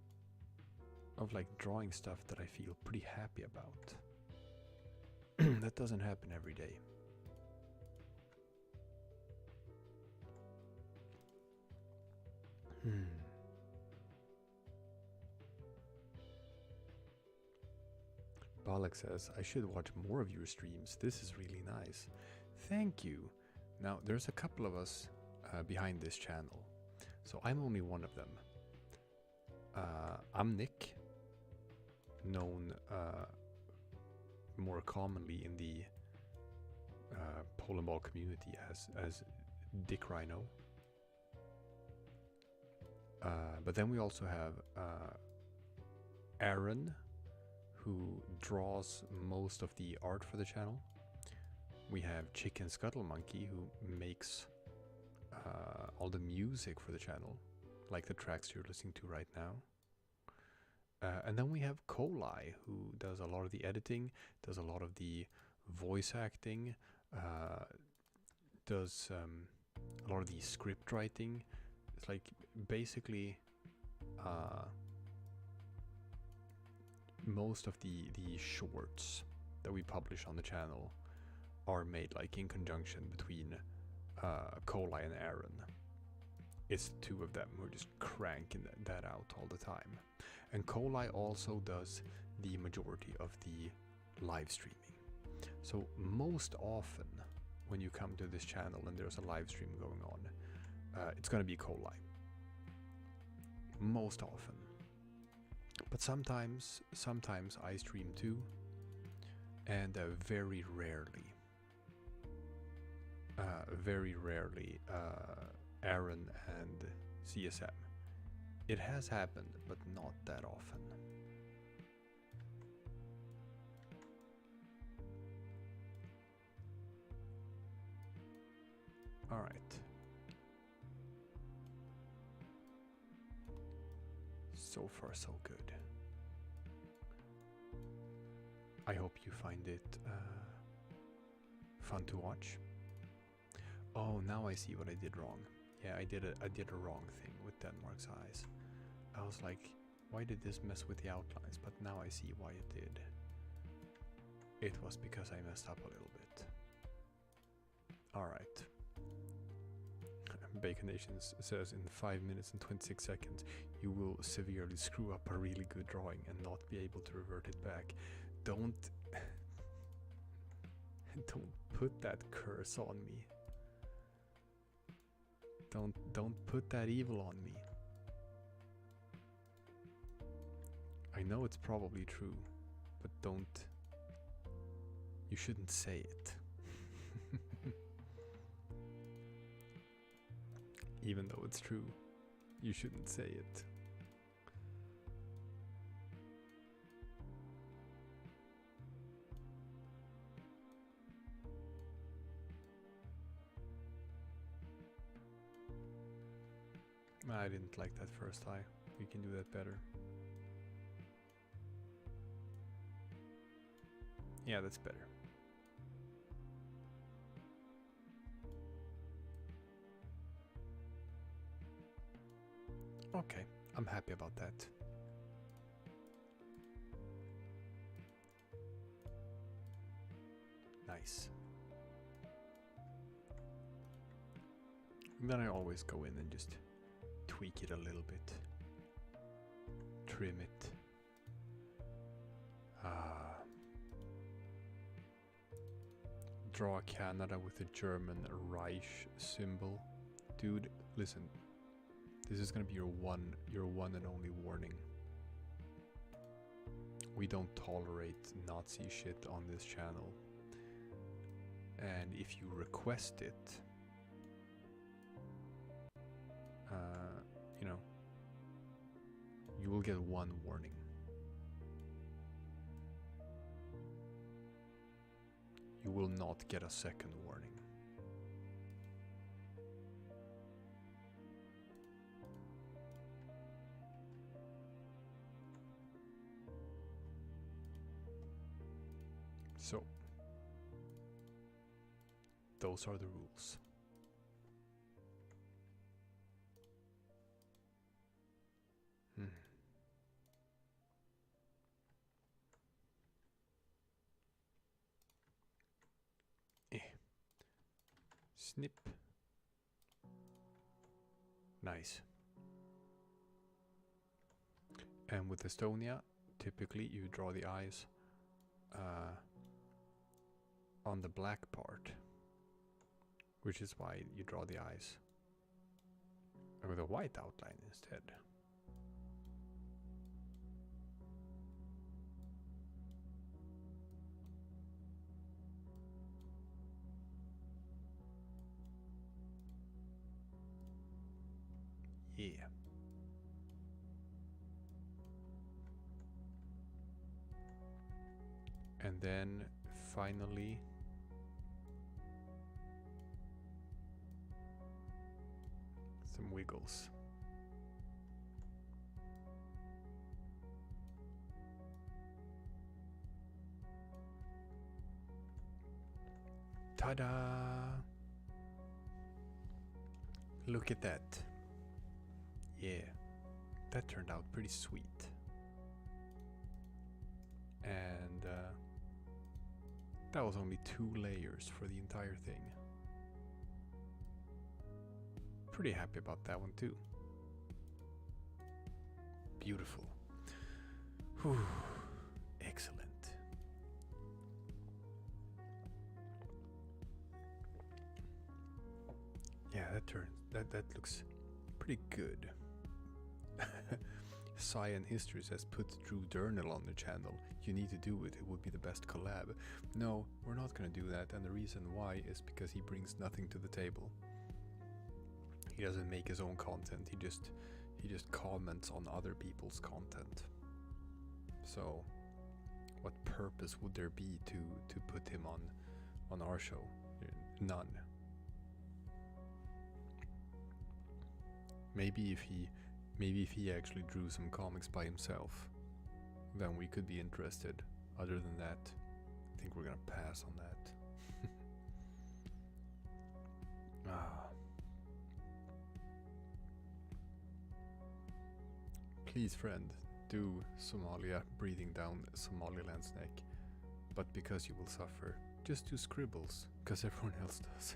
Of like drawing stuff that I feel pretty happy about. That doesn't happen every day. Balak says, I should watch more of your streams. This is really nice. Thank you. Now, there's a couple of us behind this channel. So I'm only one of them. I'm Nick, known more commonly in the Polandball community as Dick Rhino. But then we also have Aaron, who draws most of the art for the channel. We have Chicken Scuttle Monkey, who makes all the music for the channel, like the tracks you're listening to right now. And then we have Kolai, who does a lot of the editing, does a lot of the voice acting, does a lot of the script writing. It's like basically most of the shorts that we publish on the channel are made like in conjunction between Kolai and Aaron. It's the two of them who are just cranking that out all the time. And Kolai also does the majority of the live streaming. So most often when you come to this channel and there's a live stream going on, it's going to be Kolai. Most often. But sometimes I stream too. And very rarely Aaron and CSM. It has happened, but not that often. All right. So far, so good. I hope you find it fun to watch. Oh, now I see what I did wrong. Yeah, I did a wrong thing with Denmark's eyes. I was like, why did this mess with the outlines? But now I see why it did. It was because I messed up a little bit. Alright. Bacon Nation says in 5 minutes and 26 seconds you will severely screw up a really good drawing and not be able to revert it back. Don't put that curse on me. Don't put that evil on me. I know it's probably true, but you shouldn't say it. Even though it's true, you shouldn't say it. I didn't like that first eye. We can do that better. Yeah, that's better. Okay, I'm happy about that. Nice. And then I always go in and just tweak it a little bit. Trim it. Draw Canada with the German Reich symbol. Dude, listen. This is gonna be your one and only warning. We don't tolerate Nazi shit on this channel. And if you request it, you know, you will get one warning. You will not get a second warning. So, those are the rules. Snip. Nice. And with Estonia, typically you draw the eyes on the black part, which is why you draw the eyes with a white outline instead. Yeah. And then finally some wiggles. Ta-da! Look at that. Yeah, that turned out pretty sweet. And that was only 2 layers for the entire thing. Pretty happy about that one too. Beautiful. Whew. Excellent. Yeah, that looks pretty good. Cyan History says put Drew Durnell on the channel. You need to do it. It would be the best collab. No, we're not gonna do that, and the reason why is because he brings nothing to the table. He doesn't make his own content. He just comments on other people's content. So, what purpose would there be to put him on our show? None. Maybe if he actually drew some comics by himself, then we could be interested. Other than that, I think we're gonna pass on that. Please, friend, do Somalia breathing down Somaliland's neck. But because you will suffer, just do scribbles, because everyone else does.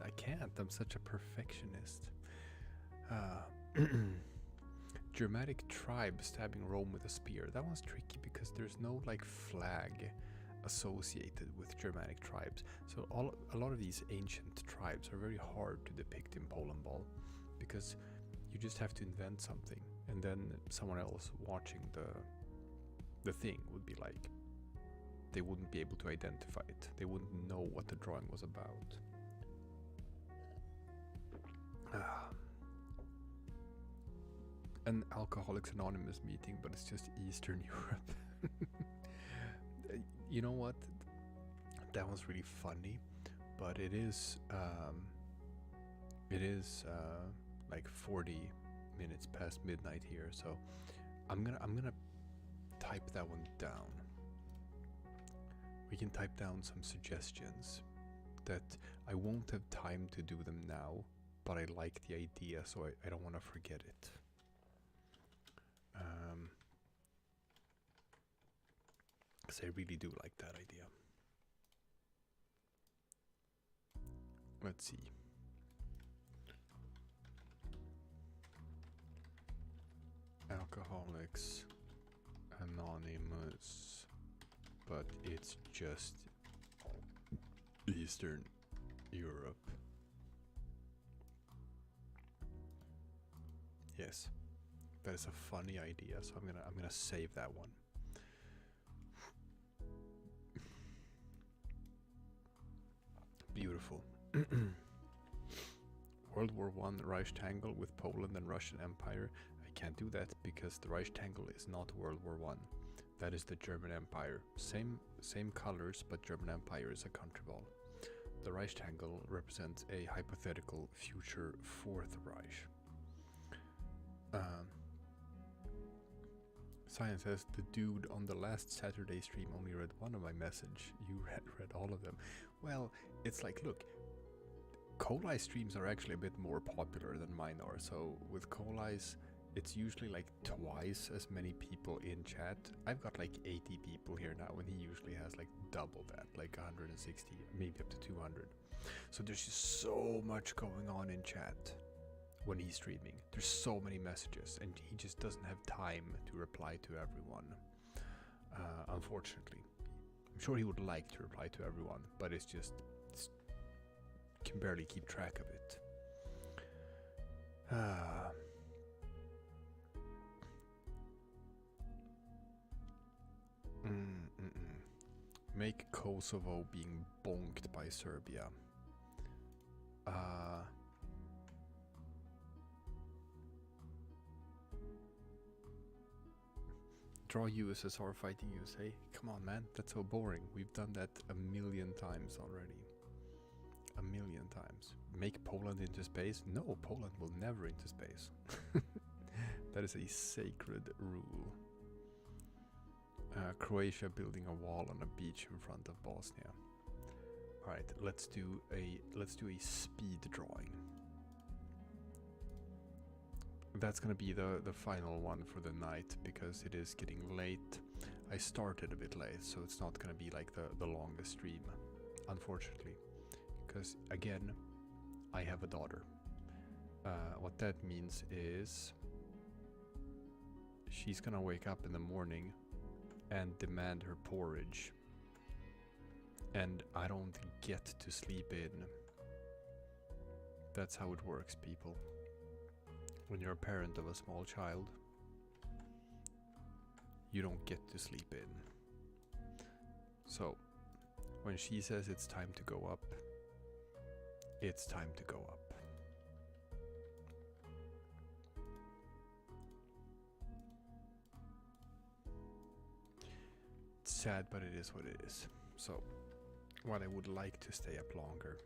I can't, I'm such a perfectionist. Germanic tribe stabbing Rome with a spear. That one's tricky because there's no like flag associated with Germanic tribes. So a lot of these ancient tribes are very hard to depict in Polandball because you just have to invent something, and then someone else watching the thing would be like, they wouldn't be able to identify it. They wouldn't know what the drawing was about. Ah. An Alcoholics Anonymous meeting, but it's just Eastern Europe. You know what? That was really funny, but it is like 40 minutes past midnight here, so I'm gonna type that one down. We can type down some suggestions that I won't have time to do them now, but I like the idea, so I don't want to forget it. Because I really do like that idea. Let's see. Alcoholics Anonymous, but it's just Eastern Europe. Yes, that is a funny idea, so I'm gonna save that one. Beautiful. World War I Reichtangle with Poland and Russian Empire. I can't do that because the Reichtangle is not World War I. That is the German Empire. Same colors, but German Empire is a country ball. The Reichtangle represents a hypothetical future Fourth Reich. Science says the dude on the last Saturday stream only read one of my message. You read all of them. Well, it's like, look, Kolai streams are actually a bit more popular than mine are. So with Kolai's, it's usually like twice as many people in chat. I've got like 80 people here now, and he usually has like double that, like 160, maybe up to 200. So there's just so much going on in chat when he's streaming. There's so many messages, and he just doesn't have time to reply to everyone, unfortunately. I'm sure he would like to reply to everyone, but it's can barely keep track of it. Make Kosovo being bonked by Serbia. Draw USSR fighting USA. Come on, man, that's so boring. We've done that a million times already. A million times. Make Poland into space? No, Poland will never into space. That is a sacred rule. Croatia building a wall on a beach in front of Bosnia. All right, let's do a speed drawing. That's gonna be the final one for the night because it is getting late. I started a bit late, so it's not gonna be like the longest stream, unfortunately. Because again, I have a daughter. What that means is she's gonna wake up in the morning and demand her porridge, and I don't get to sleep in. That's how it works, people. When you're a parent of a small child, you don't get to sleep in. So when she says it's time to go up, it's time to go up. It's sad, but it is what it is. So, while I would like to stay up longer,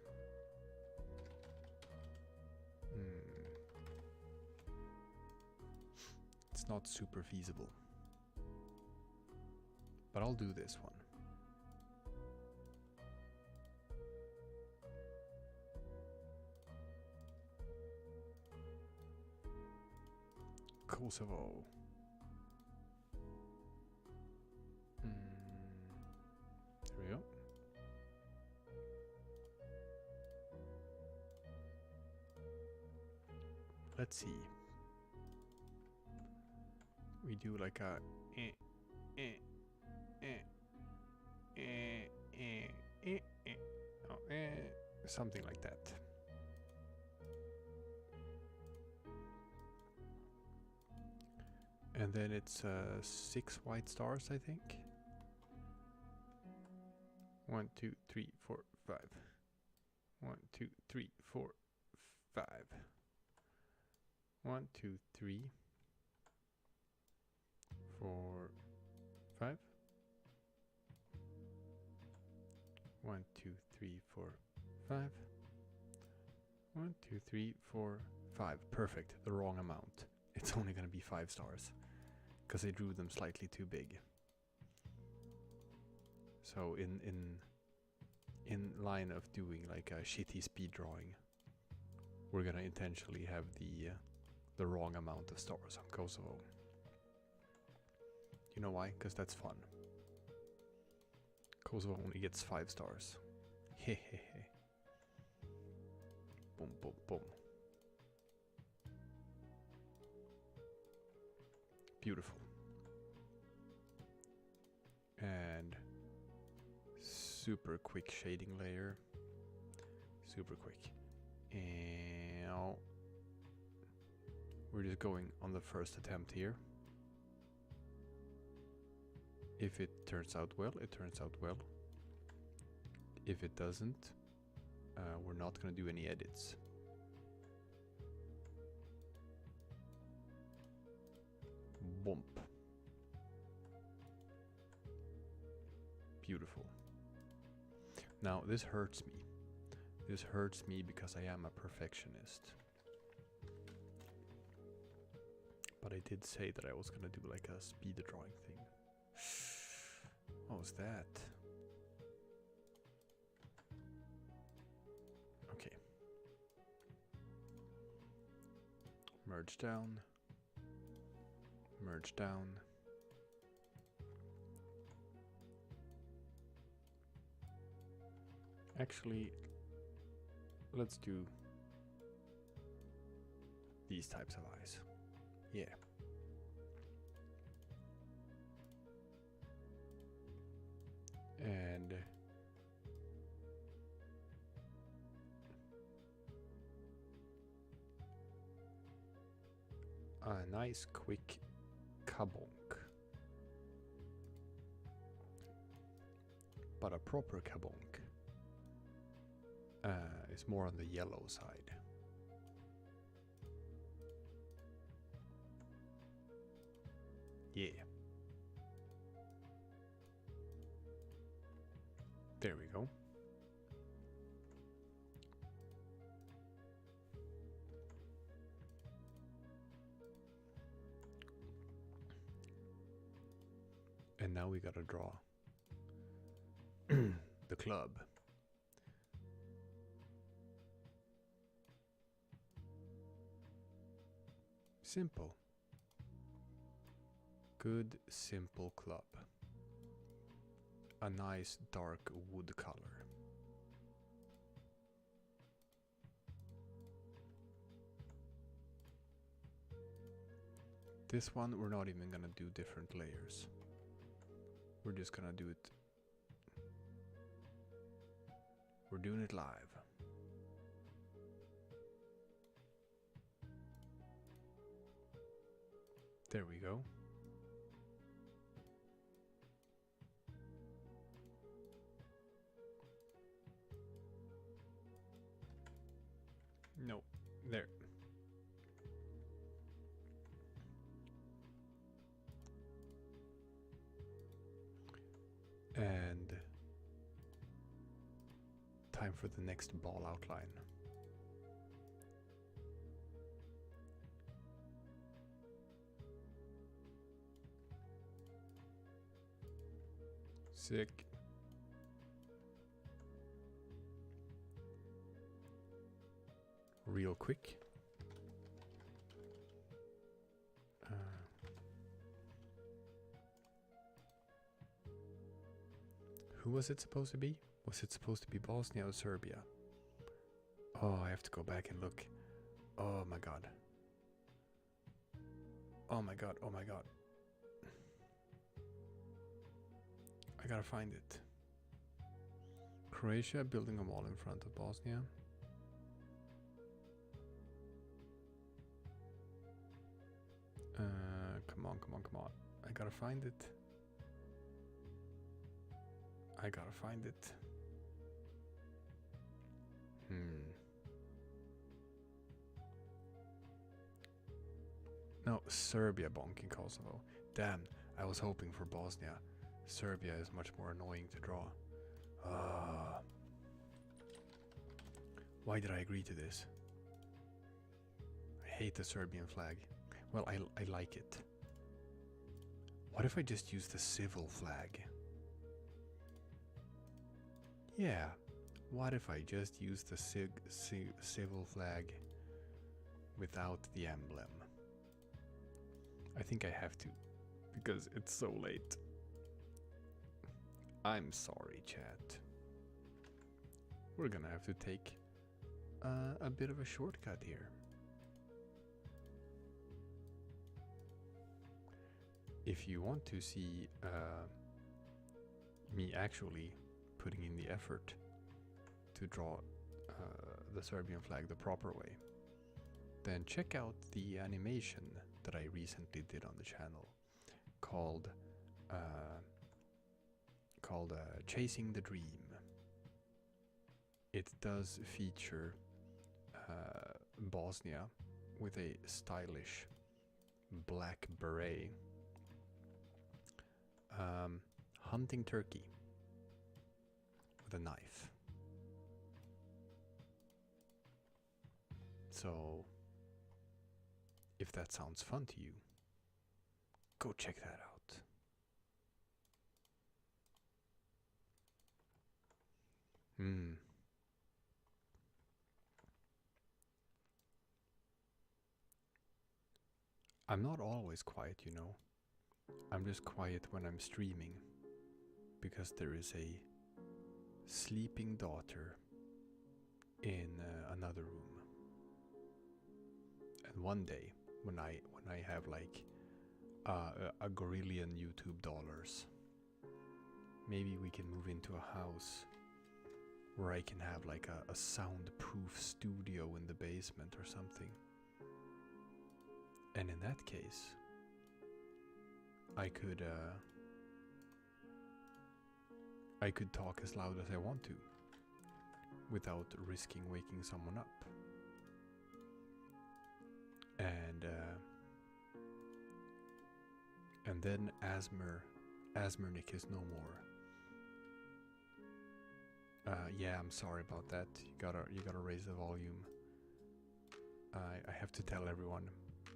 it's not super feasible. But I'll do this one. Kosovo. There we go. Let's see. We do like a something like that. And then it's 6 white stars, I think. 1, 2, 3, 4, 5. 1, 2, 3, 4, 5. 1, 2, 3, 4, 5. 1, 2, 3, 4, 5. 1, 2, 3, 4, 5. Perfect. The wrong amount. It's only going to be 5 stars because I drew them slightly too big. So in line of doing like a shitty speed drawing, we're gonna intentionally have the wrong amount of stars on Kosovo. You know why? Because that's fun. Kosovo only gets 5 stars. Hehehe. Boom, boom, boom. Beautiful. And super quick shading layer. Super quick. And we're just going on the first attempt here. If it turns out well, it turns out well. If it doesn't, we're not going to do any edits. Bump. Beautiful. Now, this hurts me. This hurts me because I am a perfectionist. But I did say that I was gonna do like a speed drawing thing. What was that? Okay. Merge down. Merge down. Actually, let's do these types of eyes. Yeah. And a nice quick kabonk. But a proper kabonk is more on the yellow side. Yeah. There we go. And now we gotta draw the club. Simple. Good, simple club. A nice dark wood color. This one we're not even gonna do different layers. We're just gonna do it. We're doing it live. There we go. No, there. And time for the next ball outline. Sick. Real quick. Who was it supposed to be? Was it supposed to be Bosnia or Serbia? Oh, I have to go back and look. Oh my god. Oh my god, oh my god. I gotta find it. Croatia building a wall in front of Bosnia. Come on, come on, come on. I gotta find it. I gotta find it. Serbia bonking Kosovo. Damn, I was hoping for Bosnia. Serbia is much more annoying to draw. Why did I agree to this? I hate the Serbian flag. Well, I like it. What if I just use the civil flag? Yeah, what if I just use the civil flag without the emblem? I think I have to, because it's so late. I'm sorry, chat. We're gonna have to take a bit of a shortcut here. If you want to see me actually putting in the effort to draw the Serbian flag the proper way, then check out the animation that I recently did on the channel called Chasing the Dream. It does feature Bosnia with a stylish black beret hunting turkey with a knife. So if that sounds fun to you, go check that out. I'm not always quiet, you know. I'm just quiet when I'm streaming, because there is a sleeping daughter in another room. And one day, when I have like a gorillion YouTube dollars, maybe we can move into a house where I can have like a soundproof studio in the basement or something. And in that case, I could talk as loud as I want to without risking waking someone up. And then Asmernik is no more. Yeah, I'm sorry about that. You gotta raise the volume. I have to tell everyone,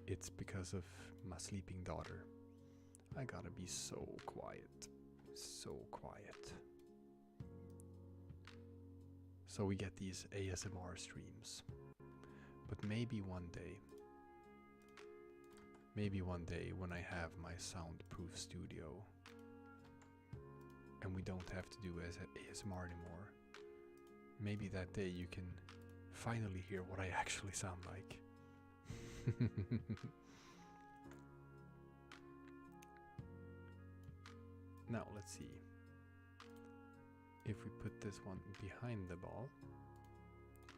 it's because of my sleeping daughter. I gotta be so quiet. So quiet. So we get these ASMR streams. But maybe one day when I have my soundproof studio and we don't have to do ASMR anymore, maybe that day you can finally hear what I actually sound like. Now let's see if we put this one behind the ball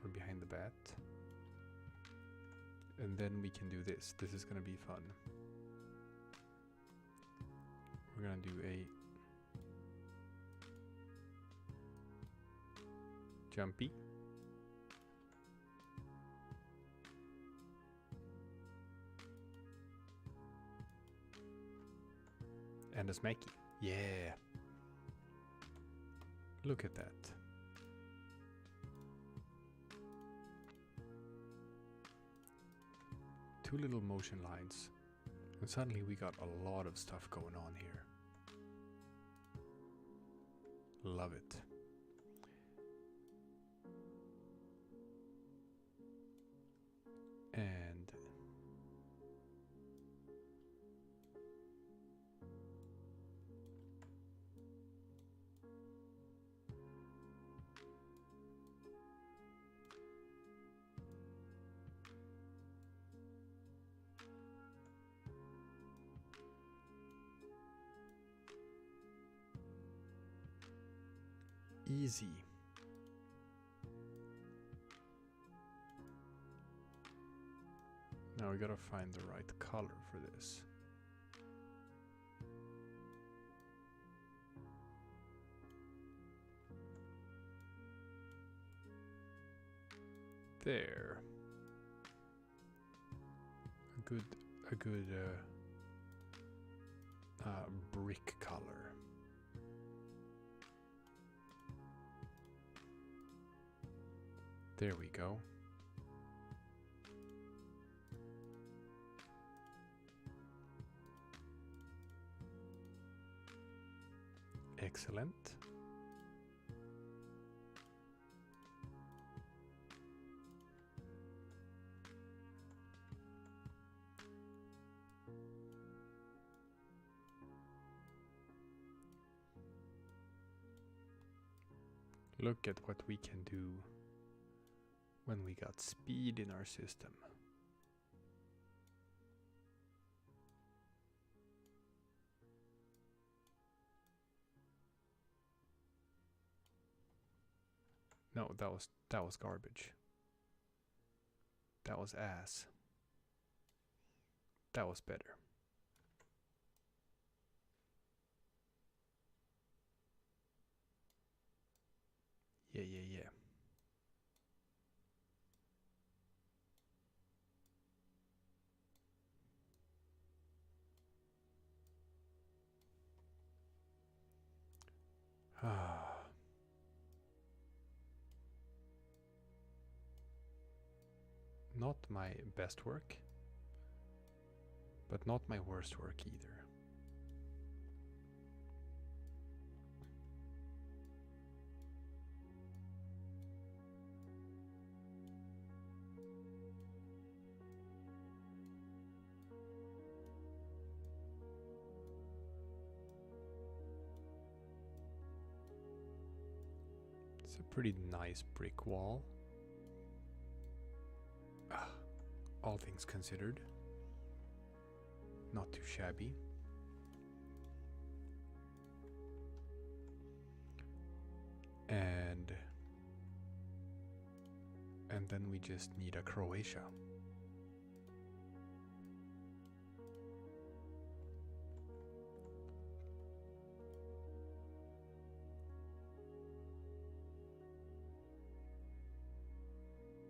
or behind the bat, and then we can do this. This is gonna be fun. We're gonna do a jumpy, and a smacky. Yeah. Look at that. Two little motion lines, and suddenly we got a lot of stuff going on here. Love it. And easy. Now we gotta find the right color for this. There. a good brick color. There we go. Excellent. Look at what we can do when we got speed in our system. No, that was garbage. That was ass. That was better. Yeah, yeah, yeah. Not my best work, but not my worst work either. It's a pretty nice brick wall. All things considered, not too shabby. And then we just need a Croatia.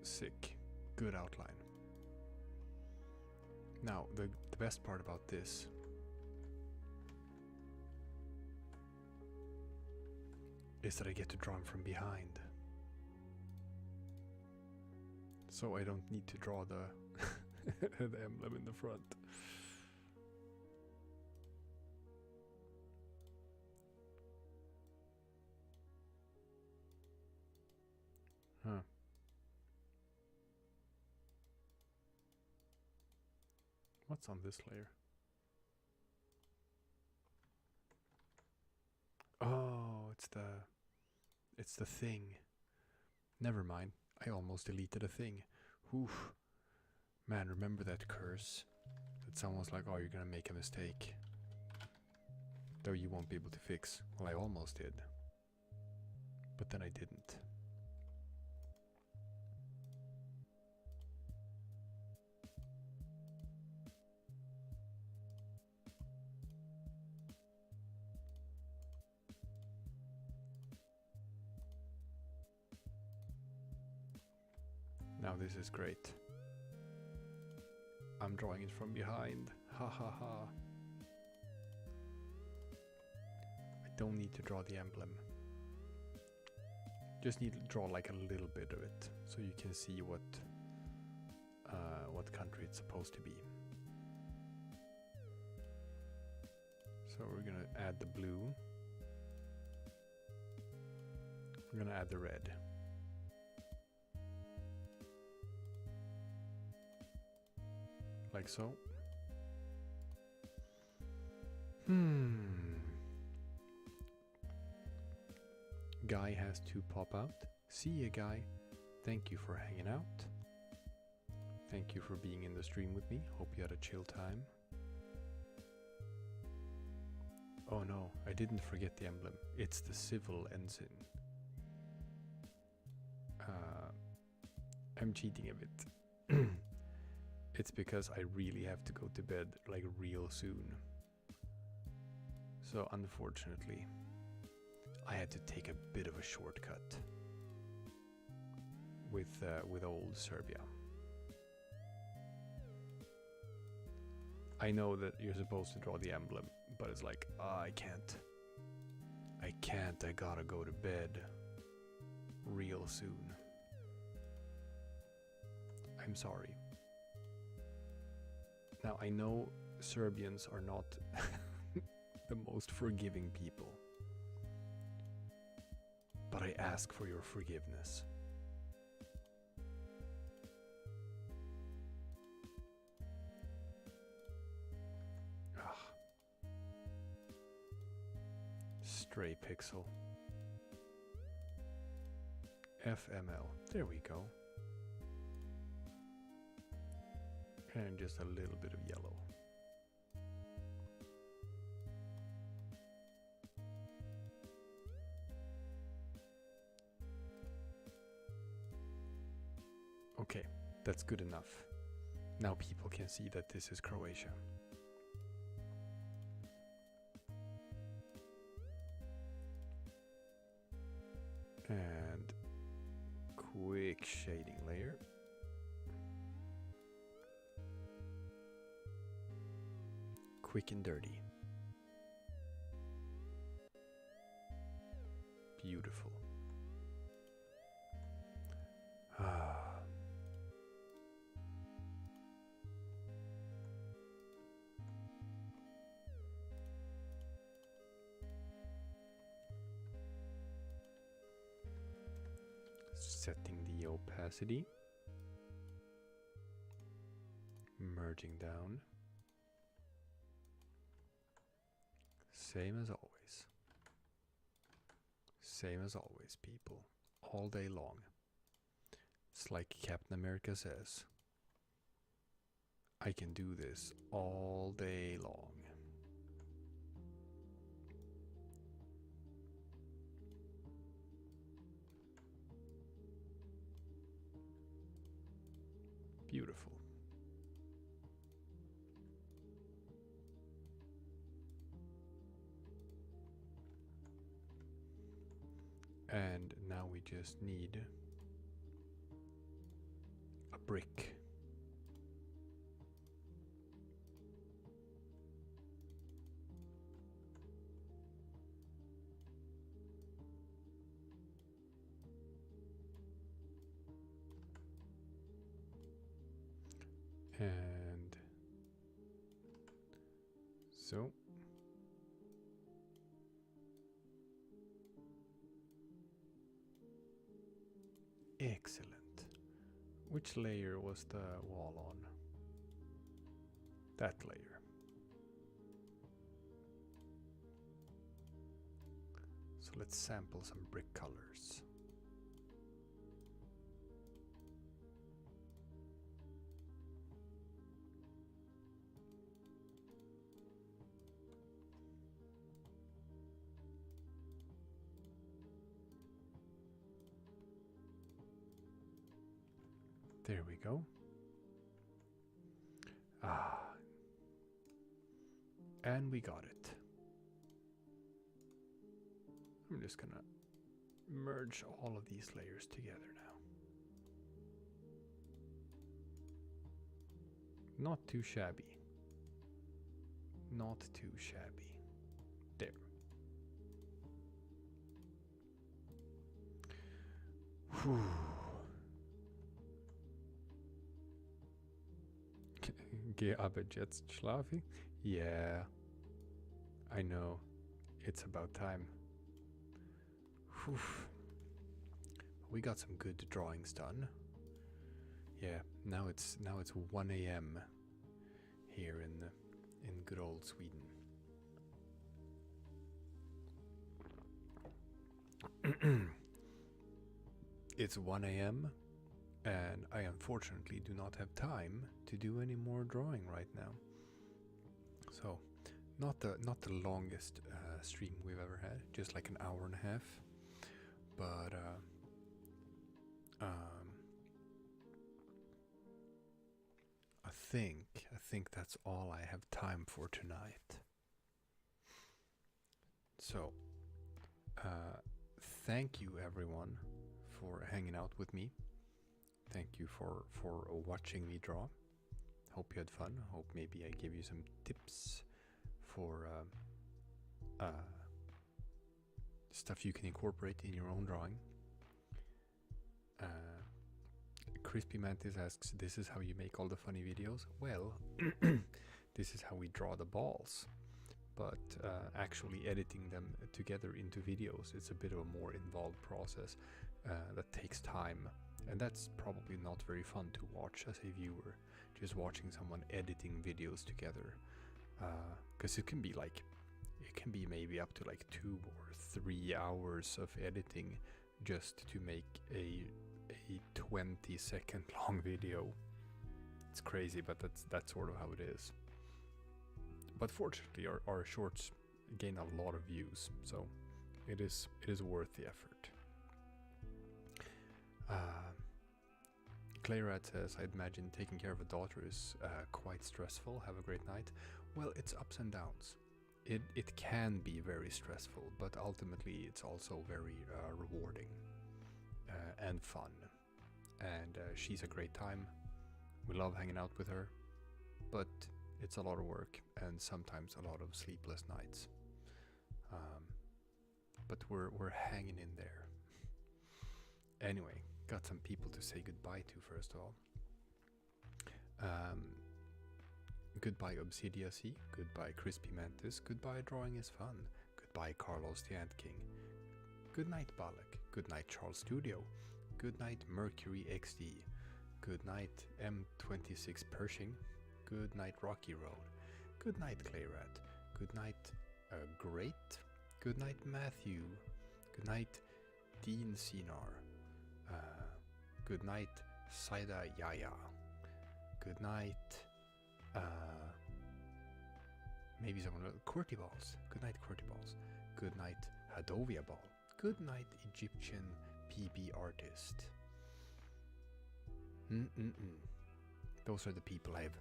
Sick. Good outline. Now, the best part about this is that I get to draw him from behind. So I don't need to draw the, the emblem in the front. Huh. What's on this layer? Oh, it's the thing. Never mind. I almost deleted a thing. Oof. Man, remember that curse? That someone's like, oh, you're gonna make a mistake. Though you won't be able to fix. Well, I almost did. But then I didn't. Now this is great. I'm drawing it from behind. Ha ha ha. I don't need to draw the emblem. Just need to draw like a little bit of it so you can see what country it's supposed to be. So we're gonna add the blue. We're gonna add the red. Like so. Guy has to pop out. See ya, guy. Thank you for hanging out. Thank you for being in the stream with me. Hope you had a chill time. Oh no, I didn't forget the emblem. It's the civil ensign. I'm cheating a bit. It's because I really have to go to bed like real soon. So unfortunately, I had to take a bit of a shortcut with old Serbia. I know that you're supposed to draw the emblem, but it's like, I can't. I can't, I gotta go to bed real soon. I'm sorry. Now, I know Serbians are not the most forgiving people, but I ask for your forgiveness. Stray pixel. FML. There we go. And just a little bit of yellow. Okay, that's good enough. Now people can see that this is Croatia. And quick shading layer. Quick and dirty. Beautiful. Setting the opacity, merging down, same as always, people, all day long. It's like Captain America says, I can do this all day long. Beautiful. And now we just need a brick. And so excellent. Which layer was the wall on? That layer. So let's sample some brick colors. There we go. And we got it. I'm just gonna merge all of these layers together now. Not too shabby. Not too shabby. There. Whew. Geh aber jetzt schlafen? Yeah, I know. It's about time. Whew. We got some good drawings done. Yeah, now it's 1 a.m. here in good old Sweden. It's 1 a.m. and I unfortunately do not have time to do any more drawing right now. So, not the longest stream we've ever had, just like an hour and a half. But I think that's all I have time for tonight. So, thank you everyone for hanging out with me. Thank you for watching me draw. Hope you had fun. Hope maybe I gave you some tips for stuff you can incorporate in your own drawing. Crispy Mantis asks, this is how you make all the funny videos? Well, this is how we draw the balls. But actually editing them together into videos, it's a bit of a more involved process that takes time. And that's probably not very fun to watch as a viewer, just watching someone editing videos together. Because it can be maybe up to like 2 or 3 hours of editing just to make a 20-second long video. It's crazy, but that's sort of how it is. But fortunately, our shorts gain a lot of views, so it is worth the effort. Clayrat says, I'd imagine taking care of a daughter is quite stressful. Have a great night. Well, it's ups and downs. It can be very stressful, but ultimately it's also very rewarding and fun. And she's a great time. We love hanging out with her, but it's a lot of work and sometimes a lot of sleepless nights. But we're hanging in there. Anyway, got some people to say goodbye to first of all. Goodbye Obsidiacy, goodbye Crispy Mantis, goodbye Drawing is Fun, goodbye Carlos the Ant King, good night Balak, good night Charles Studio, good night Mercury XD, good night M26 Pershing, good night Rocky Road, good night Clayrat, good night Great, good night Matthew, good night Dean Sinar, good night Saida Yaya, good night maybe someone countryballs, good night countryballs, good night Hadovia Ball, good night Egyptian PB Artist. Those are the people I've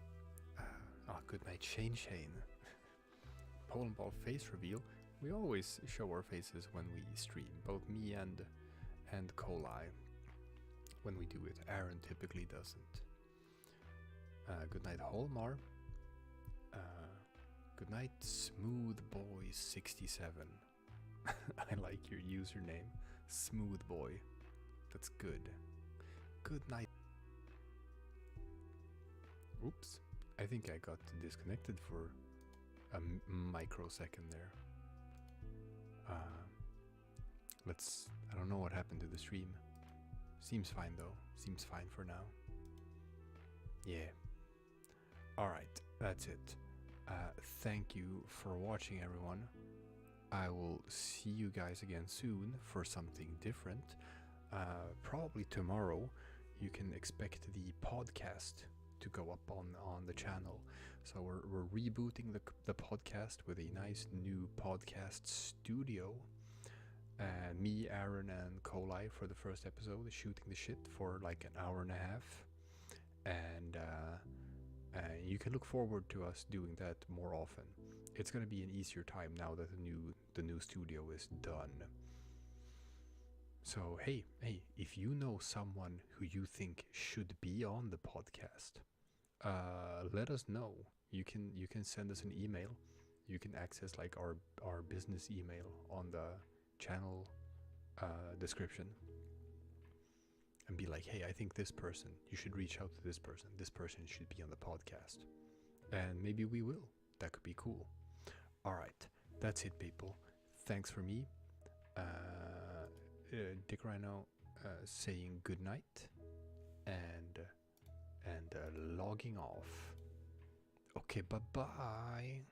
good night Shane. Polandball face reveal. We always show our faces when we stream, both me and Kolai. When we do it, Aaron typically doesn't. Good night Holmar. Good night Smoothboy67. I like your username, Smoothboy. That's good. Good night. Oops, I think I got disconnected for a microsecond there. I don't know what happened to the stream. Seems fine though. Seems fine for now. Yeah. Alright, that's it. Thank you for watching, everyone. I will see you guys again soon for something different. Probably tomorrow you can expect the podcast to go up on the channel. So we're rebooting the podcast with a nice new podcast studio. And me, Aaron, and Kolai for the first episode, shooting the shit for like an hour and a half. And you can look forward to us doing that more often. It's going to be an easier time now that the new studio is done. So hey, if you know someone who you think should be on the podcast, let us know. You can send us an email. You can access like our business email on the channel description and be like, hey, I think this person, you should reach out to this person should be on the podcast, and maybe we will. That could be cool. All right, that's it, people. Thanks for me, Dick Rhino, saying good night and logging off. Okay, bye bye.